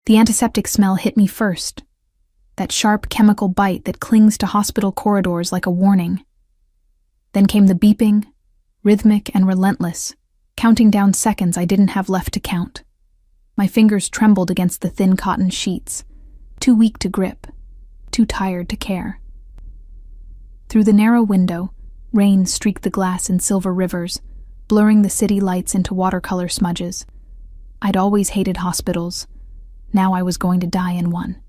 The antiseptic smell hit me first, that sharp chemical bite that clings to hospital corridors like a warning. Then came the beeping, rhythmic and relentless, counting down seconds I didn't have left to count. My fingers trembled against the thin cotton sheets, too weak to grip, too tired to care. Through the narrow window, rain streaked the glass in silver rivers, blurring the city lights into watercolor smudges. I'd always hated hospitals. Now I was going to die in one.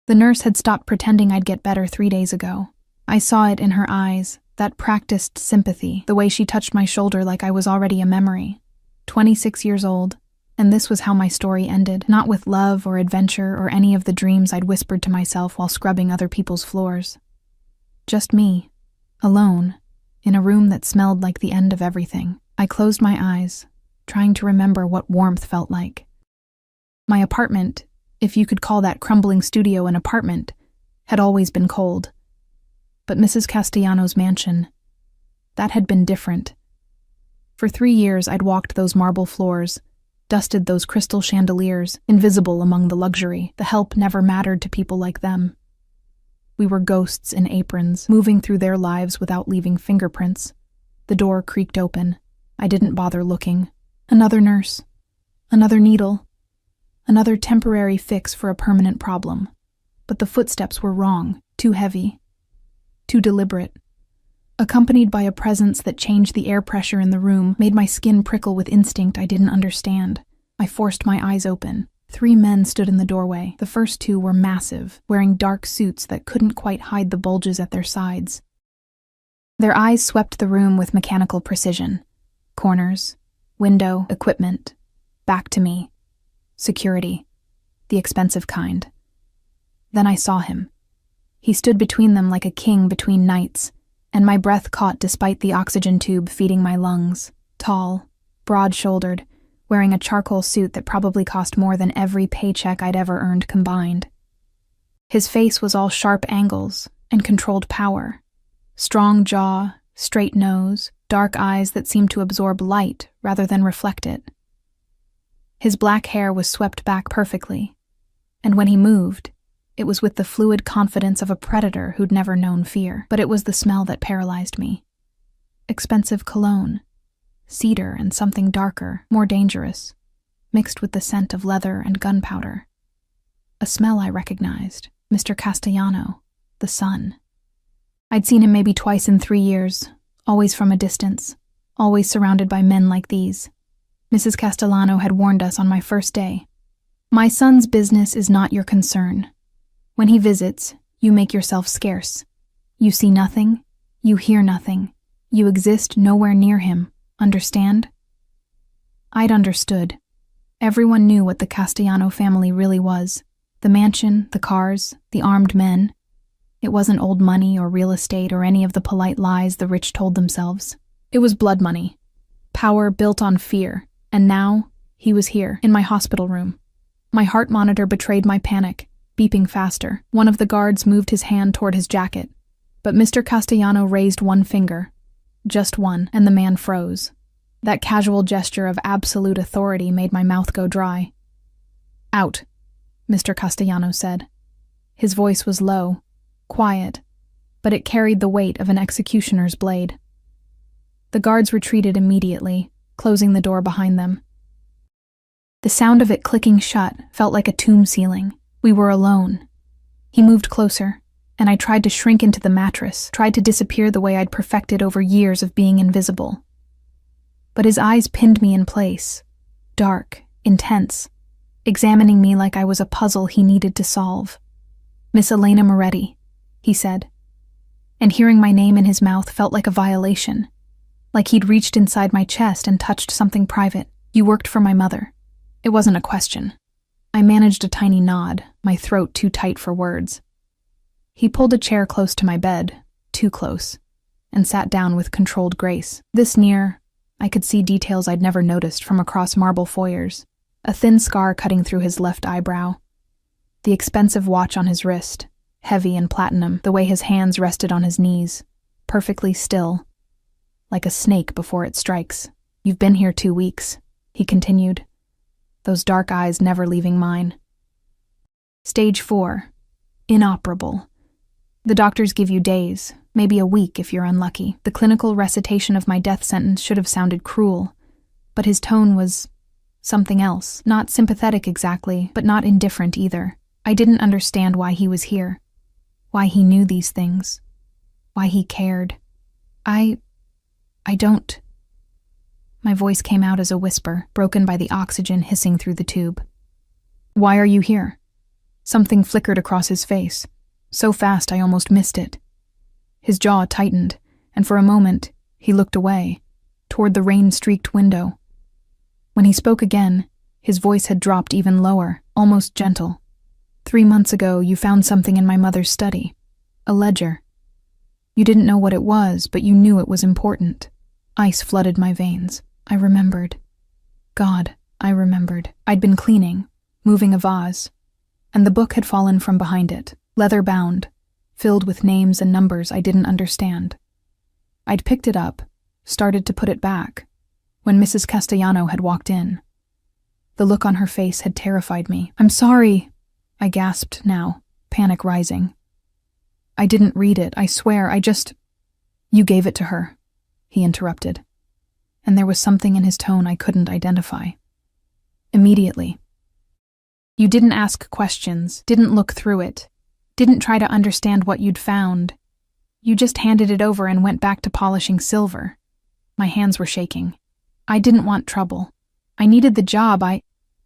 The nurse had stopped pretending I'd get better 3 days ago. I saw it in her eyes, that practiced sympathy, the way she touched my shoulder like I was already a memory. 26 years old, and this was how my story ended, not with love or adventure or any of the dreams I'd whispered to myself while scrubbing other people's floors. Just me, alone, in a room that smelled like the end of everything. I closed my eyes, trying to remember what warmth felt like. My apartment, if you could call that crumbling studio an apartment, had always been cold. But Mrs. Castellano's mansion, that had been different. For 3 years I'd walked those marble floors, dusted those crystal chandeliers, invisible among the luxury. The help never mattered to people like them. We were ghosts in aprons, moving through their lives without leaving fingerprints. The door creaked open. I didn't bother looking. Another nurse. Another needle. Another temporary fix for a permanent problem. But the footsteps were wrong, too heavy, too deliberate. Accompanied by a presence that changed the air pressure in the room, made my skin prickle with instinct I didn't understand. I forced my eyes open. 3 men stood in the doorway. The first 2 were massive, wearing dark suits that couldn't quite hide the bulges at their sides. Their eyes swept the room with mechanical precision. Corners, window, equipment, back to me. Security, the expensive kind. Then I saw him. He stood between them like a king between knights, and my breath caught despite the oxygen tube feeding my lungs. Tall, broad-shouldered, wearing a charcoal suit that probably cost more than every paycheck I'd ever earned combined. His face was all sharp angles and controlled power. Strong jaw, straight nose, dark eyes that seemed to absorb light rather than reflect it. His black hair was swept back perfectly, and when he moved, it was with the fluid confidence of a predator who'd never known fear. But it was the smell that paralyzed me. Expensive cologne, cedar and something darker, more dangerous, mixed with the scent of leather and gunpowder. A smell I recognized. Mr. Castellano, the son. I'd seen him maybe twice in 3 years, always from a distance, always surrounded by men like these. Mrs. Castellano had warned us on my first day. My son's business is not your concern. When he visits, you make yourself scarce. You see nothing, you hear nothing, you exist nowhere near him, understand? I'd understood. Everyone knew what the Castellano family really was. The mansion, the cars, the armed men. It wasn't old money or real estate or any of the polite lies the rich told themselves. It was blood money. Power built on fear. And now, he was here, in my hospital room. My heart monitor betrayed my panic, beeping faster. One of the guards moved his hand toward his jacket, but Mr. Castellano raised one finger. Just one, and the man froze. That casual gesture of absolute authority made my mouth go dry. "Out," Mr. Castellano said. His voice was low, quiet, but it carried the weight of an executioner's blade. The guards retreated immediately, closing the door behind them. The sound of it clicking shut felt like a tomb ceiling. We were alone. He moved closer, and I tried to shrink into the mattress, tried to disappear the way I'd perfected over years of being invisible. But his eyes pinned me in place, dark, intense, examining me like I was a puzzle he needed to solve. "Miss Elena Moretti," he said, and hearing my name in his mouth felt like a violation, like he'd reached inside my chest and touched something private. "You worked for my mother." It wasn't a question. I managed a tiny nod, my throat too tight for words. He pulled a chair close to my bed, too close, and sat down with controlled grace. This near, I could see details I'd never noticed from across marble foyers. A thin scar cutting through his left eyebrow. The expensive watch on his wrist, heavy and platinum, the way his hands rested on his knees, perfectly still, like a snake before it strikes. "You've been here 2 weeks," he continued. those dark eyes never leaving mine. Stage 4. Inoperable. The doctors give you days, maybe a week if you're unlucky. The clinical recitation of my death sentence should have sounded cruel, but his tone was something else. Not sympathetic exactly, but not indifferent either. I didn't understand why he was here, why he knew these things, why he cared. I don't. My voice came out as a whisper, broken by the oxygen hissing through the tube. Why are you here? Something flickered across his face, so fast I almost missed it. His jaw tightened, and for a moment, he looked away, toward the rain-streaked window. When he spoke again, his voice had dropped even lower, almost gentle. 3 months ago, you found something in my mother's study. A ledger. You didn't know what it was, but you knew it was important. Ice flooded my veins. I remembered. God, I remembered. I'd been cleaning, moving a vase, and the book had fallen from behind it, leather-bound, filled with names and numbers I didn't understand. I'd picked it up, started to put it back, when Mrs. Castellano had walked in. The look on her face had terrified me. I'm sorry, I gasped now, panic rising. I didn't read it, I swear, You gave it to her, he interrupted, and there was something in his tone I couldn't identify. Immediately. You didn't ask questions, didn't look through it, didn't try to understand what you'd found. You just handed it over and went back to polishing silver. My hands were shaking. I didn't want trouble. I needed the job,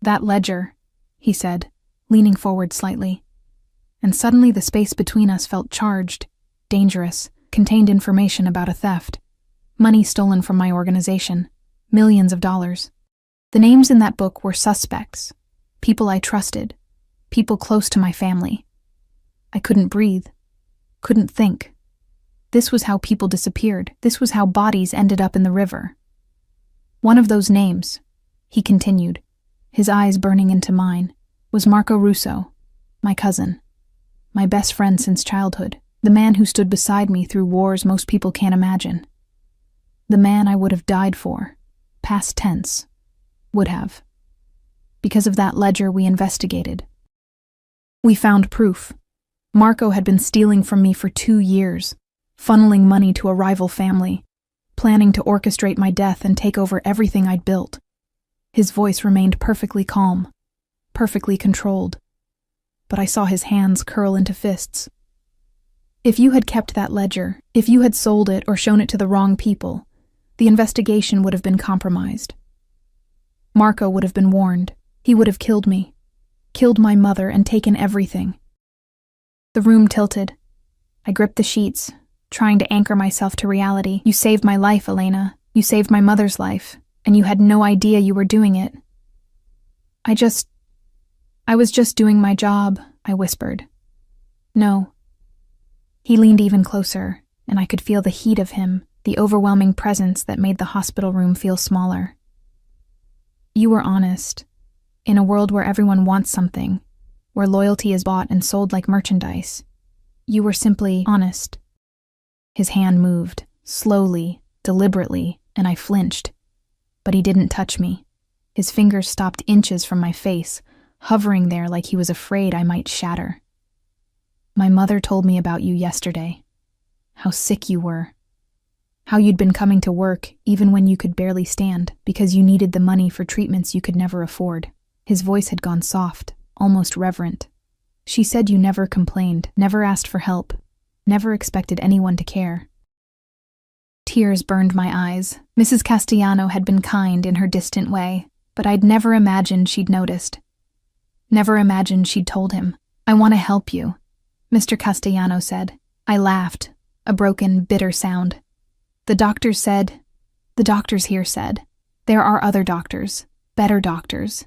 That ledger, he said, leaning forward slightly. And suddenly the space between us felt charged, dangerous, contained information about a theft. Money stolen from my organization. Millions of dollars. The names in that book were suspects. People I trusted. People close to my family. I couldn't breathe. Couldn't think. This was how people disappeared. This was how bodies ended up in the river. One of those names, he continued, his eyes burning into mine, was Marco Russo, my cousin, my best friend since childhood, the man who stood beside me through wars most people can't imagine. The man I would have died for, past tense, would have. Because of that ledger we investigated. We found proof. Marco had been stealing from me for 2 years, funneling money to a rival family, planning to orchestrate my death and take over everything I'd built. His voice remained perfectly calm, perfectly controlled, but I saw his hands curl into fists. If you had kept that ledger, if you had sold it or shown it to the wrong people, the investigation would have been compromised. Marco would have been warned. He would have killed me, killed my mother, and taken everything. The room tilted. I gripped the sheets, trying to anchor myself to reality. You saved my life, Elena. You saved my mother's life, and you had no idea you were doing it. I was just doing my job, I whispered. No. He leaned even closer, and I could feel the heat of him, the overwhelming presence that made the hospital room feel smaller. You were honest. In a world where everyone wants something, where loyalty is bought and sold like merchandise, you were simply honest. His hand moved, slowly, deliberately, and I flinched. But he didn't touch me. His fingers stopped inches from my face, hovering there like he was afraid I might shatter. My mother told me about you yesterday. How sick you were. How you'd been coming to work even when you could barely stand because you needed the money for treatments you could never afford. His voice had gone soft, almost reverent. She said you never complained, never asked for help, never expected anyone to care. Tears burned my eyes. Mrs. Castellano had been kind in her distant way, but I'd never imagined she'd noticed. Never imagined she'd told him. I want to help you, Mr. Castellano said. I laughed, a broken, bitter sound. The doctors here said, there are other doctors, better doctors.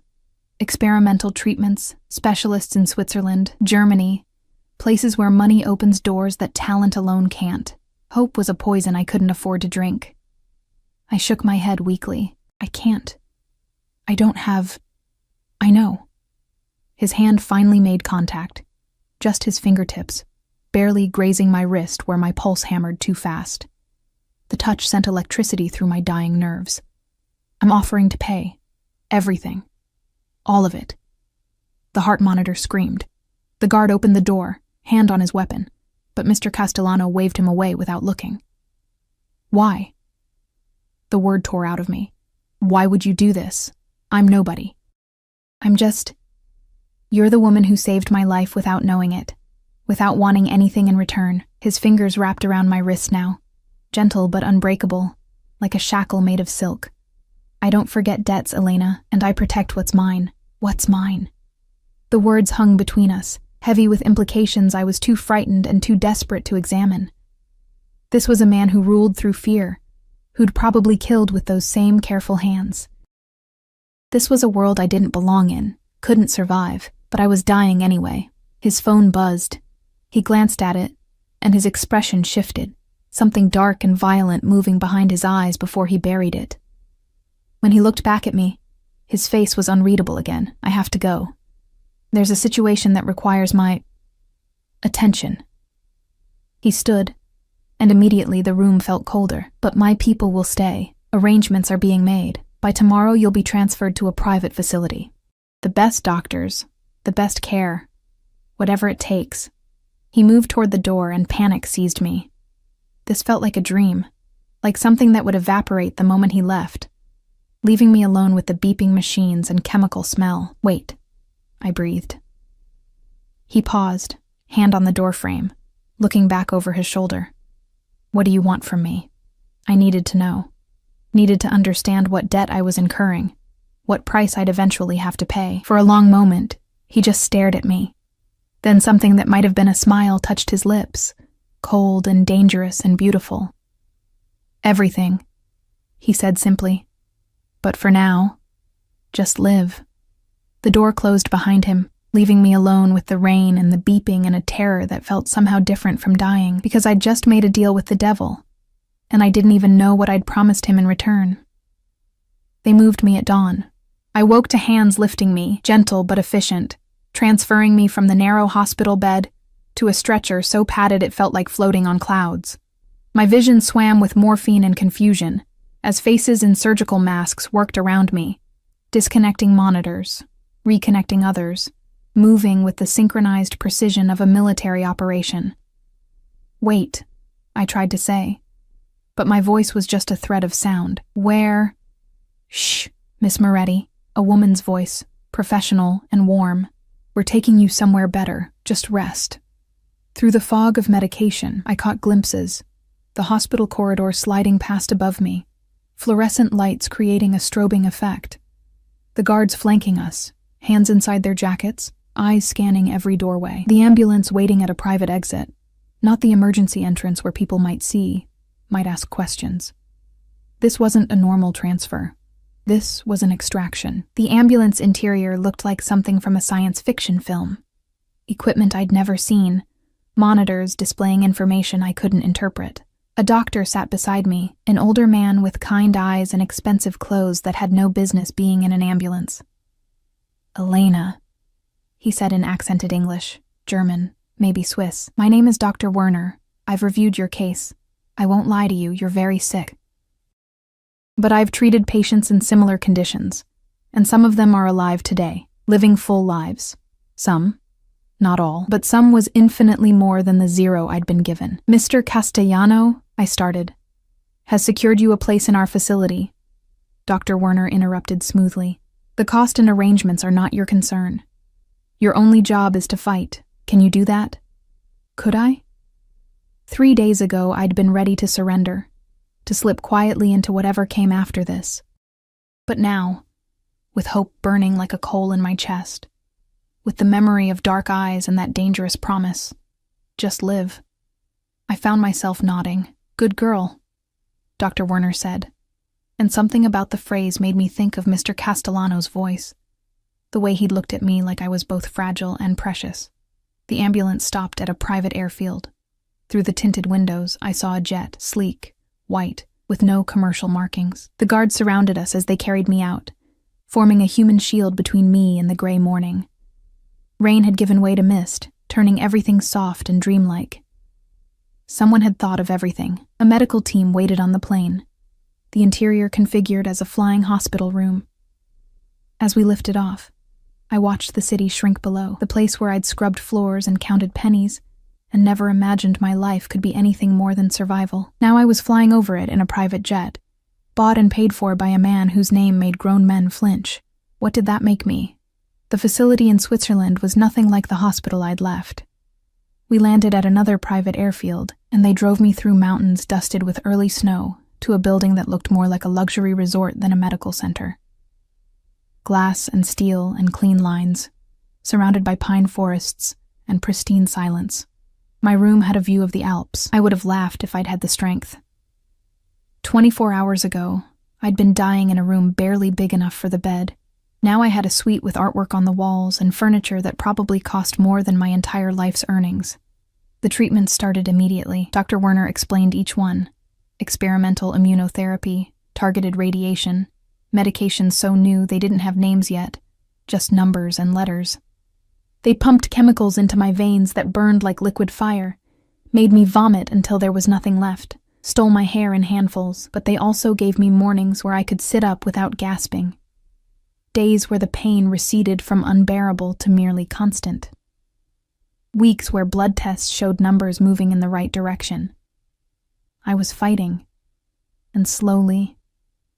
Experimental treatments, specialists in Switzerland, Germany, places where money opens doors that talent alone can't. Hope was a poison I couldn't afford to drink. I shook my head weakly. I can't. I don't have... I know. His hand finally made contact. Just his fingertips, barely grazing my wrist where my pulse hammered too fast. The touch sent electricity through my dying nerves. I'm offering to pay. Everything. All of it. The heart monitor screamed. The guard opened the door, hand on his weapon, but Mr. Castellano waved him away without looking. Why? The word tore out of me. Why would you do this? I'm nobody. You're the woman who saved my life without knowing it, without wanting anything in return. His fingers wrapped around my wrist now, gentle but unbreakable, like a shackle made of silk. I don't forget debts, Elena, and I protect what's mine. What's mine? The words hung between us, heavy with implications I was too frightened and too desperate to examine. This was a man who ruled through fear, who'd probably killed with those same careful hands. This was a world I didn't belong in, couldn't survive, but I was dying anyway. His phone buzzed. He glanced at it, and his expression shifted, something dark and violent moving behind his eyes before he buried it. When he looked back at me, his face was unreadable again. I have to go. There's a situation that requires my attention. He stood, and immediately the room felt colder. But my people will stay. Arrangements are being made. By tomorrow, you'll be transferred to a private facility. The best doctors, the best care, whatever it takes. He moved toward the door and panic seized me. This felt like a dream, like something that would evaporate the moment he left, leaving me alone with the beeping machines and chemical smell. Wait, I breathed. He paused, hand on the doorframe, looking back over his shoulder. What do you want from me? I needed to know. Needed to understand what debt I was incurring, what price I'd eventually have to pay. For a long moment, he just stared at me. Then something that might have been a smile touched his lips, cold and dangerous and beautiful. Everything, he said simply. But for now, just live. The door closed behind him, leaving me alone with the rain and the beeping and a terror that felt somehow different from dying, because I'd just made a deal with the devil, and I didn't even know what I'd promised him in return. They moved me at dawn. I woke to hands lifting me, gentle but efficient, transferring me from the narrow hospital bed to a stretcher so padded it felt like floating on clouds. My vision swam with morphine and confusion as faces in surgical masks worked around me, disconnecting monitors, reconnecting others, moving with the synchronized precision of a military operation. Wait, I tried to say, but my voice was just a thread of sound. Where? Shh, Miss Moretti, a woman's voice, professional and warm. We're taking you somewhere better. Just rest. Through the fog of medication, I caught glimpses, the hospital corridor sliding past above me, fluorescent lights creating a strobing effect. The guards flanking us, hands inside their jackets, eyes scanning every doorway. The ambulance waiting at a private exit, not the emergency entrance where people might ask questions. This wasn't a normal transfer. This was an extraction. The ambulance interior looked like something from a science fiction film. Equipment I'd never seen, monitors displaying information I couldn't interpret. A doctor sat beside me, an older man with kind eyes and expensive clothes that had no business being in an ambulance. Elena, he said in accented English, German, maybe Swiss. My name is Dr. Werner. I've reviewed your case. I won't lie to you, you're very sick. But I've treated patients in similar conditions, and some of them are alive today, living full lives. Some, not all, but some was infinitely more than the zero I'd been given. Mr. Castellano, I started, has secured you a place in our facility. Dr. Werner interrupted smoothly. The cost and arrangements are not your concern. Your only job is to fight. Can you do that? Could I? 3 days ago, I'd been ready to surrender, to slip quietly into whatever came after this. But now, with hope burning like a coal in my chest, with the memory of dark eyes and that dangerous promise, just live, I found myself nodding. Good girl, Dr. Werner said, and something about the phrase made me think of Mr. Castellano's voice, the way he'd looked at me like I was both fragile and precious. The ambulance stopped at a private airfield. Through the tinted windows, I saw a jet, sleek, white, with no commercial markings. The guards surrounded us as they carried me out, forming a human shield between me and the gray morning. Rain had given way to mist, turning everything soft and dreamlike. Someone had thought of everything. A medical team waited on the plane, the interior configured as a flying hospital room. As we lifted off, I watched the city shrink below, the place where I'd scrubbed floors and counted pennies, and never imagined my life could be anything more than survival. Now I was flying over it in a private jet, bought and paid for by a man whose name made grown men flinch. What did that make me? The facility in Switzerland was nothing like the hospital I'd left. We landed at another private airfield, and they drove me through mountains dusted with early snow to a building that looked more like a luxury resort than a medical center. Glass and steel and clean lines, surrounded by pine forests and pristine silence. My room had a view of the Alps. I would have laughed if I'd had the strength. 24 hours ago, I'd been dying in a room barely big enough for the bed. Now I had a suite with artwork on the walls and furniture that probably cost more than my entire life's earnings. The treatments started immediately. Dr. Werner explained each one. Experimental immunotherapy, targeted radiation, medications so new they didn't have names yet, just numbers and letters. They pumped chemicals into my veins that burned like liquid fire, made me vomit until there was nothing left, stole my hair in handfuls, but they also gave me mornings where I could sit up without gasping. Days where the pain receded from unbearable to merely constant. Weeks where blood tests showed numbers moving in the right direction. I was fighting, and slowly,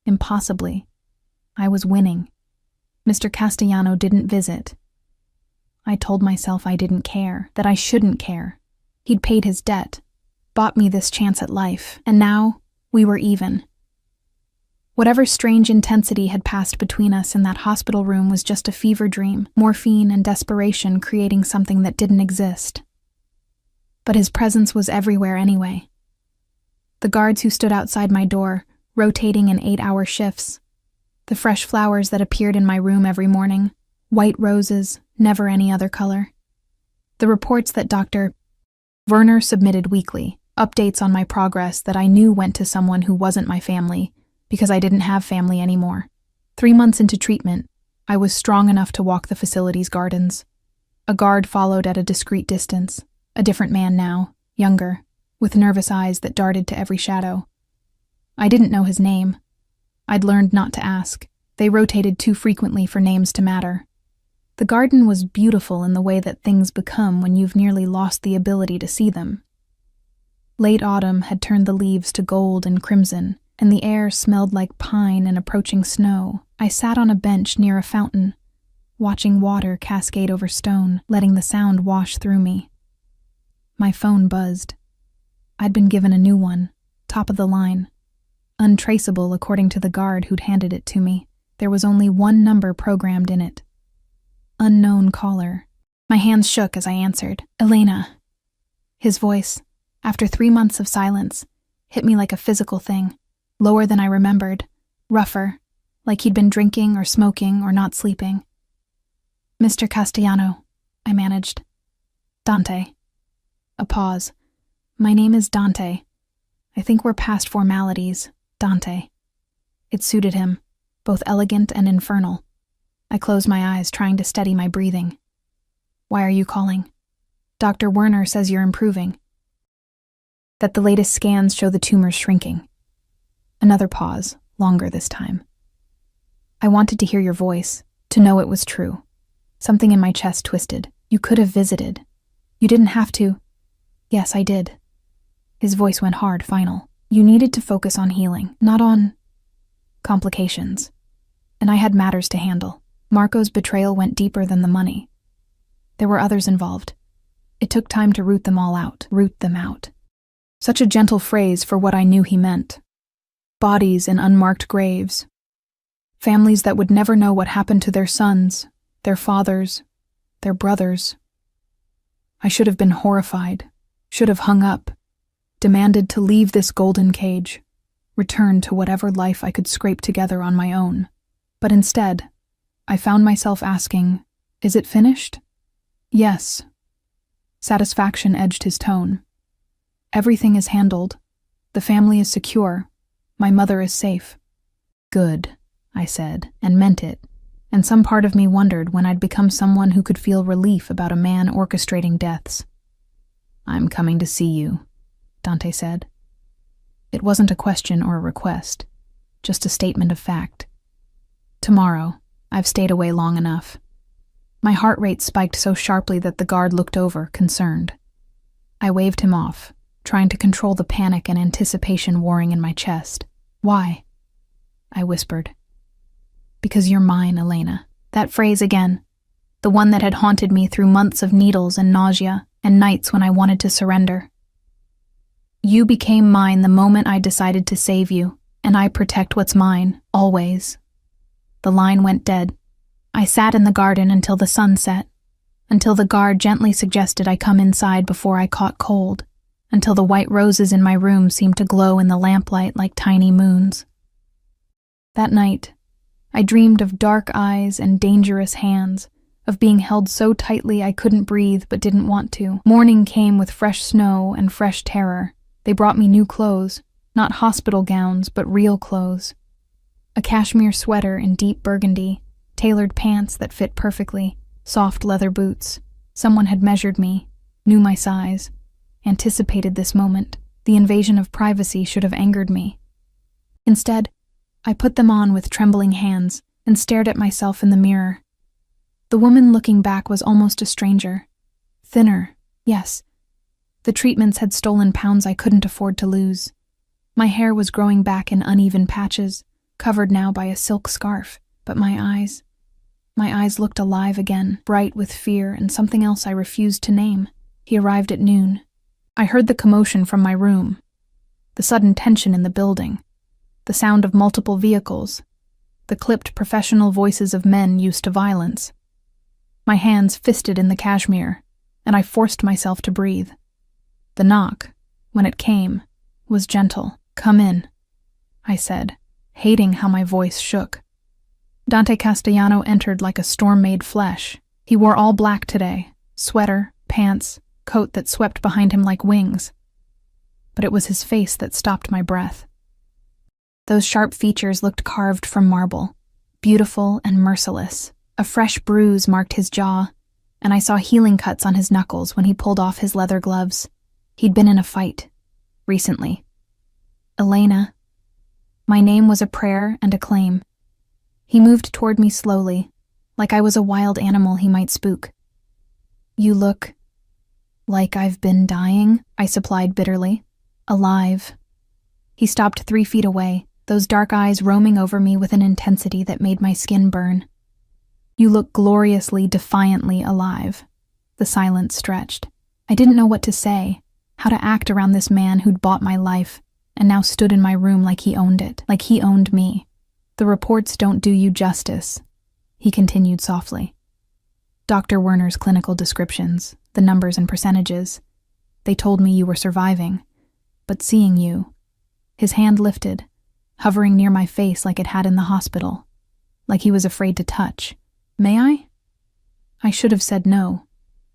impossibly, I was winning. Mr. Castellano didn't visit. I told myself I didn't care, that I shouldn't care. He'd paid his debt, bought me this chance at life, and now we were even. Whatever strange intensity had passed between us in that hospital room was just a fever dream, morphine and desperation creating something that didn't exist. But his presence was everywhere anyway. The guards who stood outside my door, rotating in 8-hour shifts, the fresh flowers that appeared in my room every morning, white roses, never any other color. The reports that Dr. Werner submitted weekly, updates on my progress that I knew went to someone who wasn't my family, because I didn't have family anymore. 3 months into treatment, I was strong enough to walk the facility's gardens. A guard followed at a discreet distance, a different man now, younger, with nervous eyes that darted to every shadow. I didn't know his name. I'd learned not to ask. They rotated too frequently for names to matter. The garden was beautiful in the way that things become when you've nearly lost the ability to see them. Late autumn had turned the leaves to gold and crimson, and the air smelled like pine and approaching snow. I sat on a bench near a fountain, watching water cascade over stone, letting the sound wash through me. My phone buzzed. I'd been given a new one, top of the line. Untraceable according to the guard who'd handed it to me. There was only one number programmed in it. Unknown caller. My hands shook as I answered. Elena. His voice, after 3 months of silence, hit me like a physical thing. Lower than I remembered, rougher, like he'd been drinking or smoking or not sleeping. Mr. Castellano, I managed. Dante. A pause. My name is Dante. I think we're past formalities. Dante. It suited him, both elegant and infernal. I closed my eyes, trying to steady my breathing. Why are you calling? Dr. Werner says you're improving. That the latest scans show the tumors shrinking. Another pause, longer this time. I wanted to hear your voice, to know it was true. Something in my chest twisted. You could have visited. You didn't have to. Yes, I did. His voice went hard, final. You needed to focus on healing, not on complications. And I had matters to handle. Marco's betrayal went deeper than the money. There were others involved. It took time to root them all out, root them out. Such a gentle phrase for what I knew he meant. Bodies in unmarked graves. Families that would never know what happened to their sons, their fathers, their brothers. I should have been horrified, should have hung up, demanded to leave this golden cage, return to whatever life I could scrape together on my own. But instead, I found myself asking, is it finished? Yes. Satisfaction edged his tone. Everything is handled. The family is secure. My mother is safe. Good, I said, and meant it, and some part of me wondered when I'd become someone who could feel relief about a man orchestrating deaths. I'm coming to see you, Dante said. It wasn't a question or a request, just a statement of fact. Tomorrow. I've stayed away long enough. My heart rate spiked so sharply that the guard looked over, concerned. I waved him off, trying to control the panic and anticipation warring in my chest. "Why?" I whispered. "Because you're mine, Elena." That phrase again, the one that had haunted me through months of needles and nausea and nights when I wanted to surrender. "You became mine the moment I decided to save you, and I protect what's mine, always." The line went dead. I sat in the garden until the sun set, until the guard gently suggested I come inside before I caught cold, until the white roses in my room seemed to glow in the lamplight like tiny moons. That night, I dreamed of dark eyes and dangerous hands, of being held so tightly I couldn't breathe but didn't want to. Morning came with fresh snow and fresh terror. They brought me new clothes, not hospital gowns, but real clothes. A cashmere sweater in deep burgundy, tailored pants that fit perfectly, soft leather boots. Someone had measured me, knew my size, anticipated this moment. The invasion of privacy should have angered me. Instead, I put them on with trembling hands and stared at myself in the mirror. The woman looking back was almost a stranger. Thinner, yes. The treatments had stolen pounds I couldn't afford to lose. My hair was growing back in uneven patches, covered now by a silk scarf, but my eyes looked alive again, bright with fear and something else I refused to name. He arrived at noon. I heard the commotion from my room, the sudden tension in the building, the sound of multiple vehicles, the clipped professional voices of men used to violence. My hands fisted in the cashmere, and I forced myself to breathe. The knock, when it came, was gentle. "Come in," I said, hating how my voice shook. Dante Castellano entered like a storm made flesh. He wore all black today, sweater, pants, coat that swept behind him like wings. But it was his face that stopped my breath. Those sharp features looked carved from marble, beautiful and merciless. A fresh bruise marked his jaw, and I saw healing cuts on his knuckles when he pulled off his leather gloves. He'd been in a fight, recently. "Elena." My name was a prayer and a claim. He moved toward me slowly, like I was a wild animal he might spook. "You look like I've been dying," I supplied bitterly. "Alive." He stopped 3 feet away, those dark eyes roaming over me with an intensity that made my skin burn. "You look gloriously, defiantly alive." The silence stretched. I didn't know what to say, how to act around this man who'd bought my life, and now stood in my room like he owned it, like he owned me. "The reports don't do you justice," he continued softly. "Dr. Werner's clinical descriptions, the numbers and percentages, they told me you were surviving, but seeing you..." His hand lifted, hovering near my face like it had in the hospital, like he was afraid to touch. "May I?" I should have said no,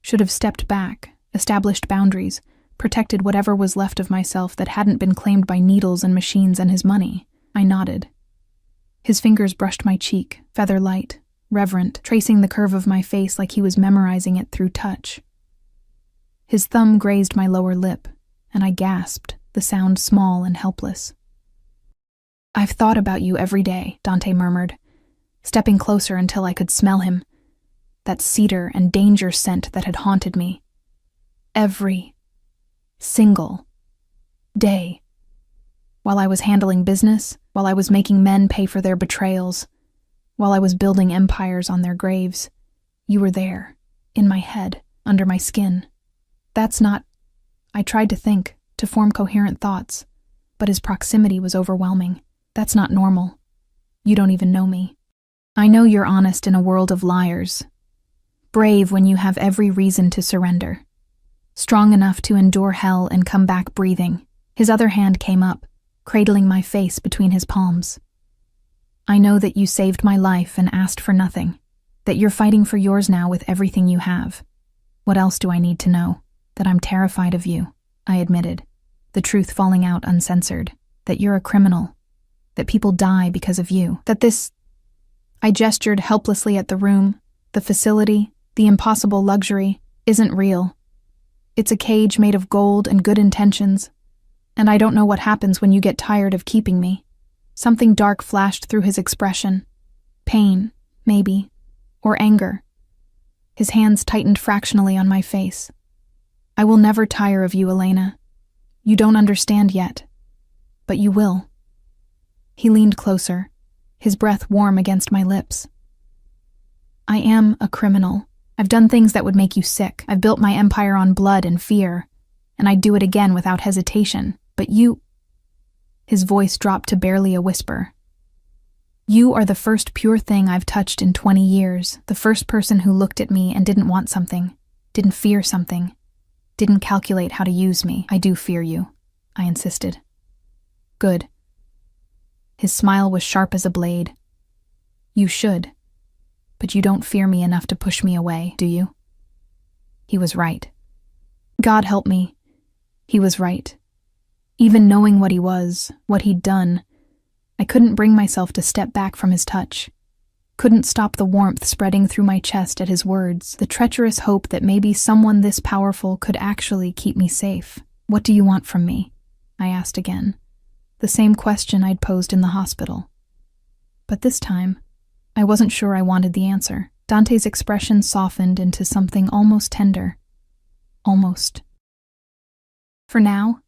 should have stepped back, established boundaries, protected whatever was left of myself that hadn't been claimed by needles and machines and his money. I nodded. His fingers brushed my cheek, feather light, reverent, tracing the curve of my face like he was memorizing it through touch. His thumb grazed my lower lip, and I gasped, the sound small and helpless. "I've thought about you every day," Dante murmured, stepping closer until I could smell him, that cedar and danger scent that had haunted me. "Every single day. While I was handling business, while I was making men pay for their betrayals, while I was building empires on their graves, you were there, in my head, under my skin. That's not..." I tried to think, to form coherent thoughts, but his proximity was overwhelming. "That's not normal. You don't even know me. I know you're honest in a world of liars. Brave when you have every reason to surrender. Strong enough to endure hell and come back breathing." His other hand came up, cradling my face between his palms. "I know that you saved my life and asked for nothing, that you're fighting for yours now with everything you have. What else do I need to know? That I'm terrified of you," I admitted, the truth falling out uncensored. "That you're a criminal. That people die because of you. That this..." I gestured helplessly at the room, the facility, the impossible luxury, "isn't real. It's a cage made of gold and good intentions. And I don't know what happens when you get tired of keeping me." Something dark flashed through his expression. Pain, maybe, or anger. His hands tightened fractionally on my face. I will never tire of you, Elena. You don't understand yet, but you will. He leaned closer, his breath warm against my lips. I am a criminal. I've done things that would make you sick. I've built my empire on blood and fear, and I'd do it again without hesitation. But you... His voice dropped to barely a whisper. You are the first pure thing I've touched in 20 years, the first person who looked at me and didn't want something, didn't fear something, didn't calculate how to use me. I do fear you, I insisted. Good. His smile was sharp as a blade. You should, but you don't fear me enough to push me away, do you? He was right. God help me. He was right. Even knowing what he was, what he'd done, I couldn't bring myself to step back from his touch. Couldn't stop the warmth spreading through my chest at his words, the treacherous hope that maybe someone this powerful could actually keep me safe. What do you want from me? I asked again. The same question I'd posed in the hospital. But this time, I wasn't sure I wanted the answer. Dante's expression softened into something almost tender. Almost. For now,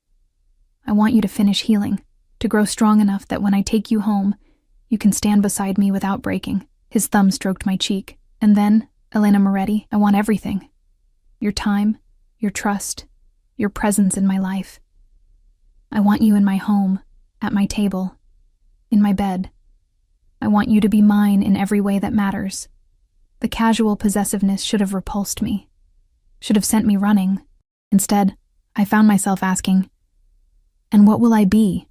I want you to finish healing, to grow strong enough that when I take you home, you can stand beside me without breaking. His thumb stroked my cheek. And then, Elena Moretti, I want everything. Your time, your trust, your presence in my life. I want you in my home, at my table, in my bed. I want you to be mine in every way that matters. The casual possessiveness should have repulsed me, should have sent me running. Instead, I found myself asking, and what will I be?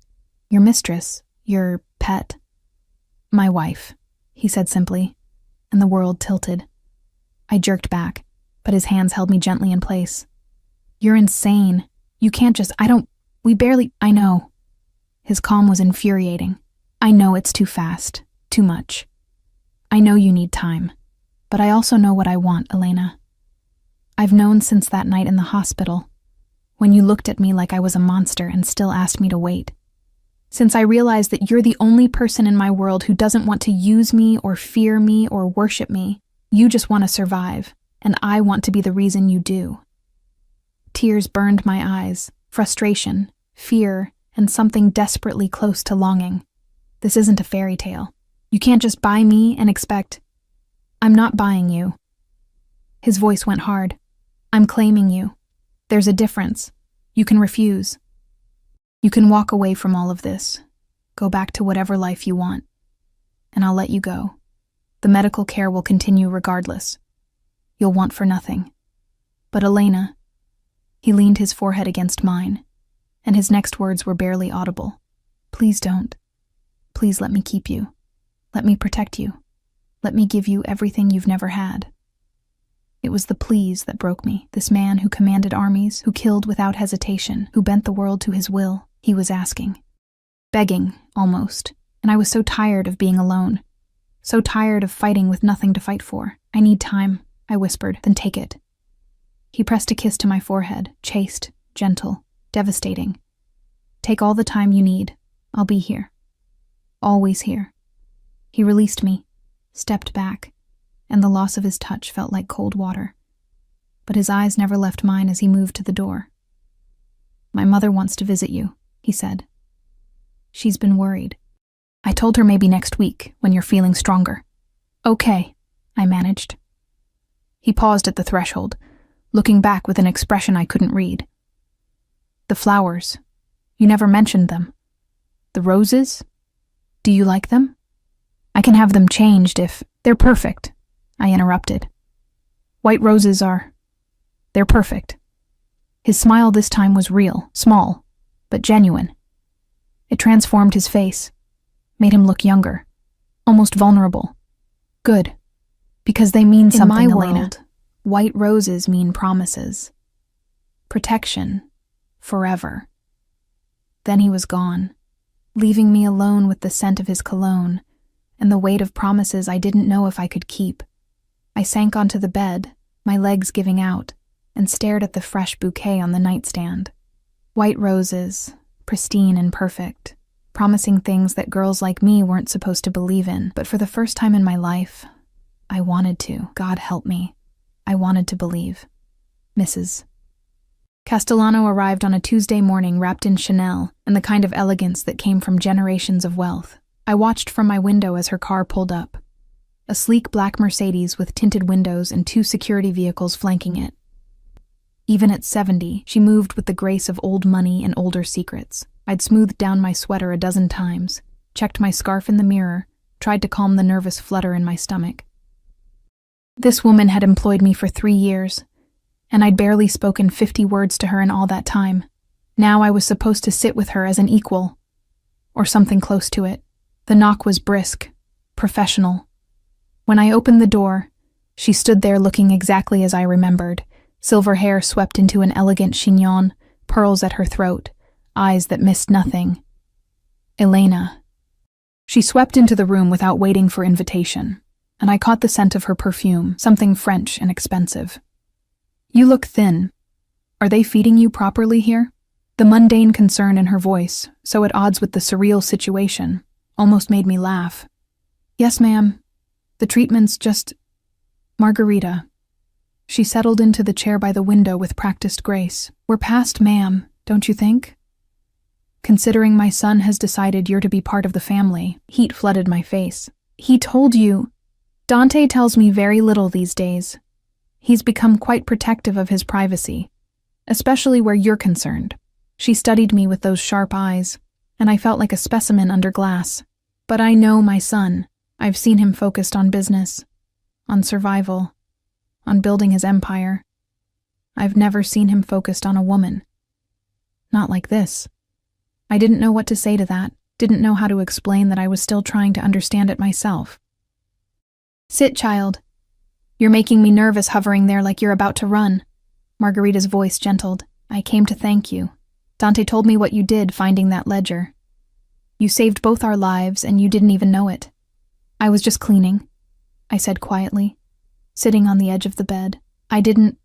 Your mistress? Your pet? My wife, he said simply, and the world tilted. I jerked back, but his hands held me gently in place. You're insane. You can't just, I know. His calm was infuriating. I know it's too fast, too much. I know you need time, but I also know what I want, Elena. I've known since that night in the hospital, when you looked at me like I was a monster and still asked me to wait. Since I realized that you're the only person in my world who doesn't want to use me or fear me or worship me. You just want to survive, and I want to be the reason you do. Tears burned my eyes, frustration, fear, and something desperately close to longing. This isn't a fairy tale. You can't just buy me and expect... I'm not buying you. His voice went hard. I'm claiming you. There's a difference. You can refuse. You can walk away from all of this. Go back to whatever life you want. And I'll let you go. The medical care will continue regardless. You'll want for nothing. But Elena... He leaned his forehead against mine, and his next words were barely audible. Please don't. Please let me keep you. Let me protect you. Let me give you everything you've never had. It was the pleas that broke me. This man who commanded armies, who killed without hesitation, who bent the world to his will, he was asking. Begging, almost. And I was so tired of being alone. So tired of fighting with nothing to fight for. I need time, I whispered. Then take it. He pressed a kiss to my forehead, chaste, gentle, devastating. Take all the time you need. I'll be here. Always here. He released me, stepped back, and the loss of his touch felt like cold water. But his eyes never left mine as he moved to the door. My mother wants to visit you, he said. She's been worried. I told her maybe next week, when you're feeling stronger. Okay, I managed. He paused at the threshold, looking back with an expression I couldn't read. The flowers. You never mentioned them. The roses? Do you like them? I can have them changed if... They're perfect, I interrupted. White roses are... They're perfect. His smile this time was real, small, but genuine. It transformed his face, made him look younger, almost vulnerable. Good, because they mean something, In my Elena. world, White roses mean promises. Protection. Forever. Then he was gone, leaving me alone with the scent of his cologne and the weight of promises I didn't know if I could keep. I sank onto the bed, my legs giving out, and stared at the fresh bouquet on the nightstand. White roses, pristine and perfect, promising things that girls like me weren't supposed to believe in. But for the first time in my life, I wanted to. God help me. I wanted to believe. Mrs. Castellano arrived on a Tuesday morning wrapped in Chanel and the kind of elegance that came from generations of wealth. I watched from my window as her car pulled up. A sleek black Mercedes with tinted windows and 2 security vehicles flanking it. Even at 70, she moved with the grace of old money and older secrets. I'd smoothed down my sweater a dozen times, checked my scarf in the mirror, tried to calm the nervous flutter in my stomach. This woman had employed me for 3 years, and I'd barely spoken 50 words to her in all that time. Now I was supposed to sit with her as an equal, or something close to it. The knock was brisk, professional. When I opened the door, she stood there looking exactly as I remembered, silver hair swept into an elegant chignon, pearls at her throat, eyes that missed nothing. Elena. She swept into the room without waiting for invitation, and I caught the scent of her perfume, something French and expensive. You look thin. Are they feeding you properly here? The mundane concern in her voice, so at odds with the surreal situation, almost made me laugh. Yes, ma'am. The treatment's just... Margarita. She settled into the chair by the window with practiced grace. We're past ma'am, don't you think? Considering my son has decided you're to be part of the family, heat flooded my face. He told you. Dante tells me very little these days. He's become quite protective of his privacy, especially where you're concerned. She studied me with those sharp eyes, and I felt like a specimen under glass. But I know my son. I've seen him focused on business, on survival, on building his empire. I've never seen him focused on a woman. Not like this. I didn't know what to say to that, didn't know how to explain that I was still trying to understand it myself. Sit, child. You're making me nervous hovering there like you're about to run. Margarita's voice gentled. I came to thank you. Dante told me what you did finding that ledger. You saved both our lives and you didn't even know it. I was just cleaning, I said quietly, sitting on the edge of the bed. I didn't...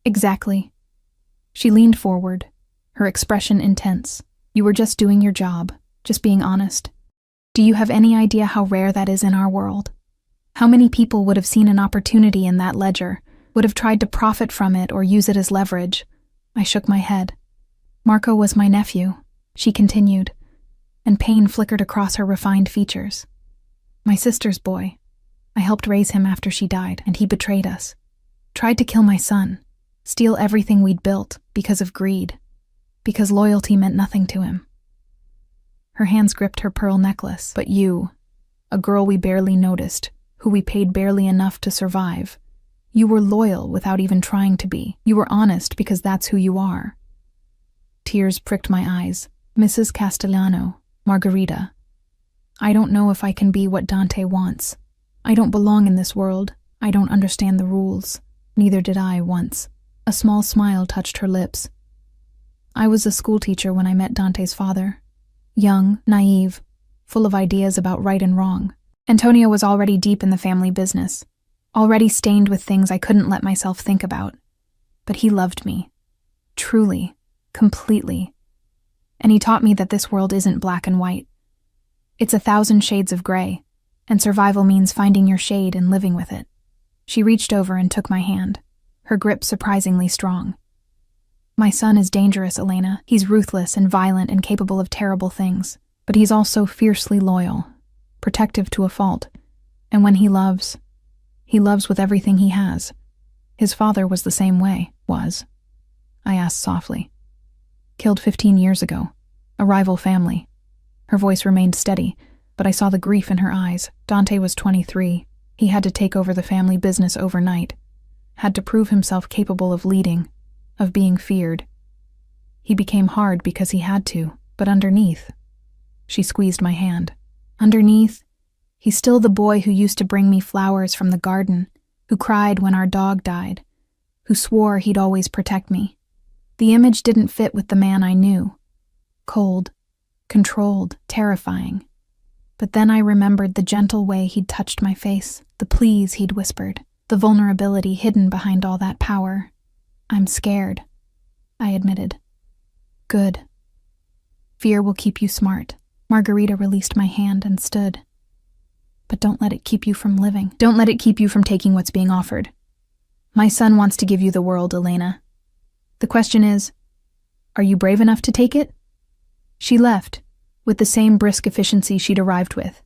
Exactly. She leaned forward, her expression intense. You were just doing your job, just being honest. Do you have any idea how rare that is in our world? How many people would have seen an opportunity in that ledger, would have tried to profit from it or use it as leverage? I shook my head. Marco was my nephew, she continued, and pain flickered across her refined features. My sister's boy. I helped raise him after she died, and he betrayed us. Tried to kill my son, steal everything we'd built because of greed, because loyalty meant nothing to him. Her hands gripped her pearl necklace. But you, a girl we barely noticed, who we paid barely enough to survive, you were loyal without even trying to be. You were honest because that's who you are. Tears pricked my eyes. Mrs. Castellano, Margarita. I don't know if I can be what Dante wants. I don't belong in this world. I don't understand the rules. Neither did I once. A small smile touched her lips. I was a schoolteacher when I met Dante's father. Young, naive, full of ideas about right and wrong. Antonio was already deep in the family business, already stained with things I couldn't let myself think about. But he loved me. Truly, completely. And he taught me that this world isn't black and white. It's 1,000 shades of gray, and survival means finding your shade and living with it. She reached over and took my hand, her grip surprisingly strong. My son is dangerous, Elena. He's ruthless and violent and capable of terrible things, but he's also fiercely loyal, protective to a fault, and when he loves with everything he has. His father was the same way, was. I asked softly. Killed 15 years ago, a rival family. Her voice remained steady, but I saw the grief in her eyes. Dante was 23. He had to take over the family business overnight. Had to prove himself capable of leading, of being feared. He became hard because he had to, but underneath... She squeezed my hand. Underneath, he's still the boy who used to bring me flowers from the garden, who cried when our dog died, who swore he'd always protect me. The image didn't fit with the man I knew. Cold, controlled, terrifying. But then I remembered the gentle way he'd touched my face, the pleas he'd whispered, the vulnerability hidden behind all that power. I'm scared, I admitted. Good. Fear will keep you smart. Margarita released my hand and stood. But don't let it keep you from living. Don't let it keep you from taking what's being offered. My son wants to give you the world, Elena. The question is, are you brave enough to take it? She left, with the same brisk efficiency she'd arrived with.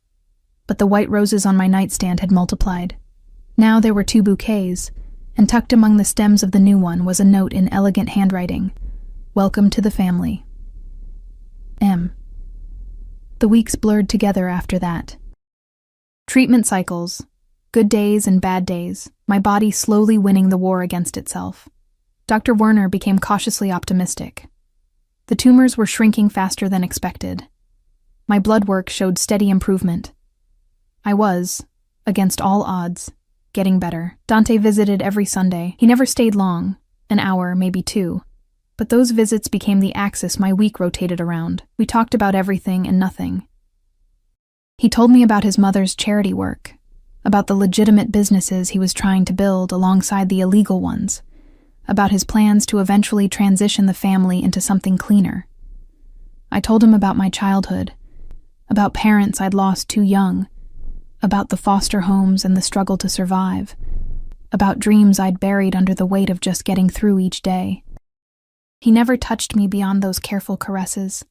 But the white roses on my nightstand had multiplied. Now there were 2 bouquets, and tucked among the stems of the new one was a note in elegant handwriting. Welcome to the family. M. The weeks blurred together after that. Treatment cycles, good days and bad days, my body slowly winning the war against itself. Dr. Werner became cautiously optimistic. The tumors were shrinking faster than expected. My blood work showed steady improvement. I was, against all odds, getting better. Dante visited every Sunday. He never stayed long, an hour, maybe 2. But those visits became the axis my week rotated around. We talked about everything and nothing. He told me about his mother's charity work, about the legitimate businesses he was trying to build alongside the illegal ones, about his plans to eventually transition the family into something cleaner. I told him about my childhood, about parents I'd lost too young, about the foster homes and the struggle to survive, about dreams I'd buried under the weight of just getting through each day. He never touched me beyond those careful caresses,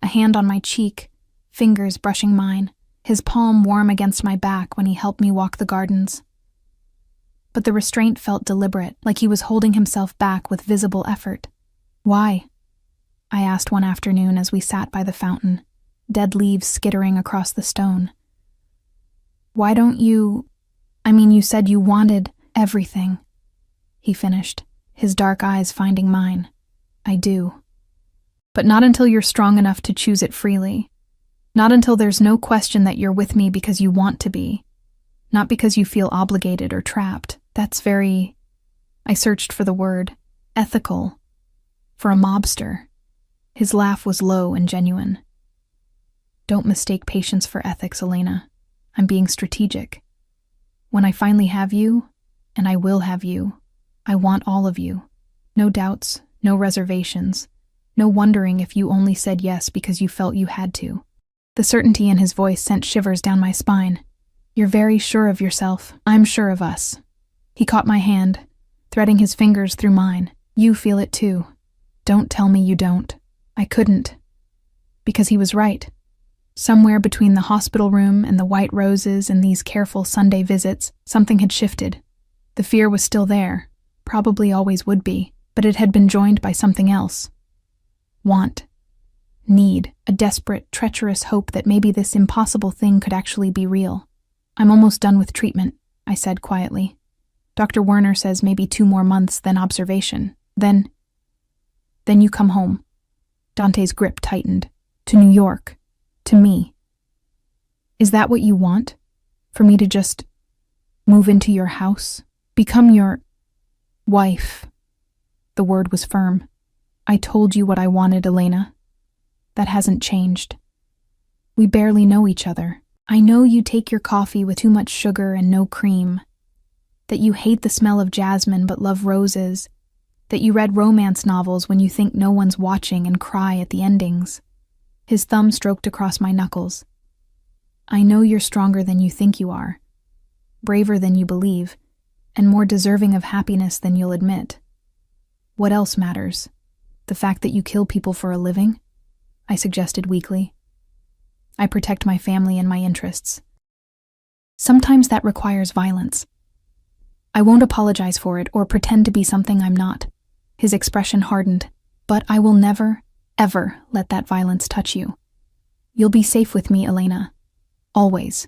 a hand on my cheek, fingers brushing mine, his palm warm against my back when he helped me walk the gardens. But the restraint felt deliberate, like he was holding himself back with visible effort. Why? I asked one afternoon as we sat by the fountain, dead leaves skittering across the stone. Why don't you... you said you wanted everything, he finished, his dark eyes finding mine. I do. But not until you're strong enough to choose it freely. Not until there's no question that you're with me because you want to be. Not because you feel obligated or trapped. That's very... I searched for the word. Ethical. For a mobster. His laugh was low and genuine. Don't mistake patience for ethics, Elena. I'm being strategic. When I finally have you, and I will have you, I want all of you. No doubts, no reservations, no wondering if you only said yes because you felt you had to. The certainty in his voice sent shivers down my spine. You're very sure of yourself. I'm sure of us. He caught my hand, threading his fingers through mine. You feel it too. Don't tell me you don't. I couldn't. Because he was right. Somewhere between the hospital room and the white roses and these careful Sunday visits, something had shifted. The fear was still there, probably always would be, but it had been joined by something else. Want. Need. A desperate, treacherous hope that maybe this impossible thing could actually be real. I'm almost done with treatment, I said quietly. Dr. Werner says maybe 2 more months, then observation. Then you come home. Dante's grip tightened. To New York. To me. Is that what you want? For me to just move into your house? Become your wife? The word was firm. I told you what I wanted, Elena. That hasn't changed. We barely know each other. I know you take your coffee with too much sugar and no cream. That you hate the smell of jasmine but love roses. That you read romance novels when you think no one's watching and cry at the endings. His thumb stroked across my knuckles. I know you're stronger than you think you are, braver than you believe, and more deserving of happiness than you'll admit. What else matters? The fact that you kill people for a living? I suggested weakly. I protect my family and my interests. Sometimes that requires violence. I won't apologize for it or pretend to be something I'm not. His expression hardened. But I will never, ever let that violence touch you. You'll be safe with me, Elena. Always.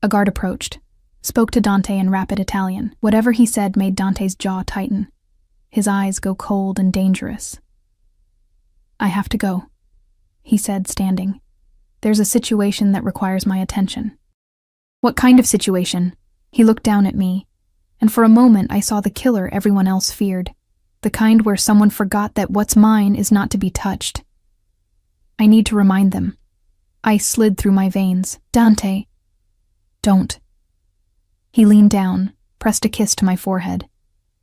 A guard approached, spoke to Dante in rapid Italian. Whatever he said made Dante's jaw tighten. His eyes go cold and dangerous. I have to go, he said, standing. There's a situation that requires my attention. What kind of situation? He looked down at me, and for a moment I saw the killer everyone else feared. The kind where someone forgot that what's mine is not to be touched. I need to remind them. Ice slid through my veins. Dante. Don't. He leaned down, pressed a kiss to my forehead.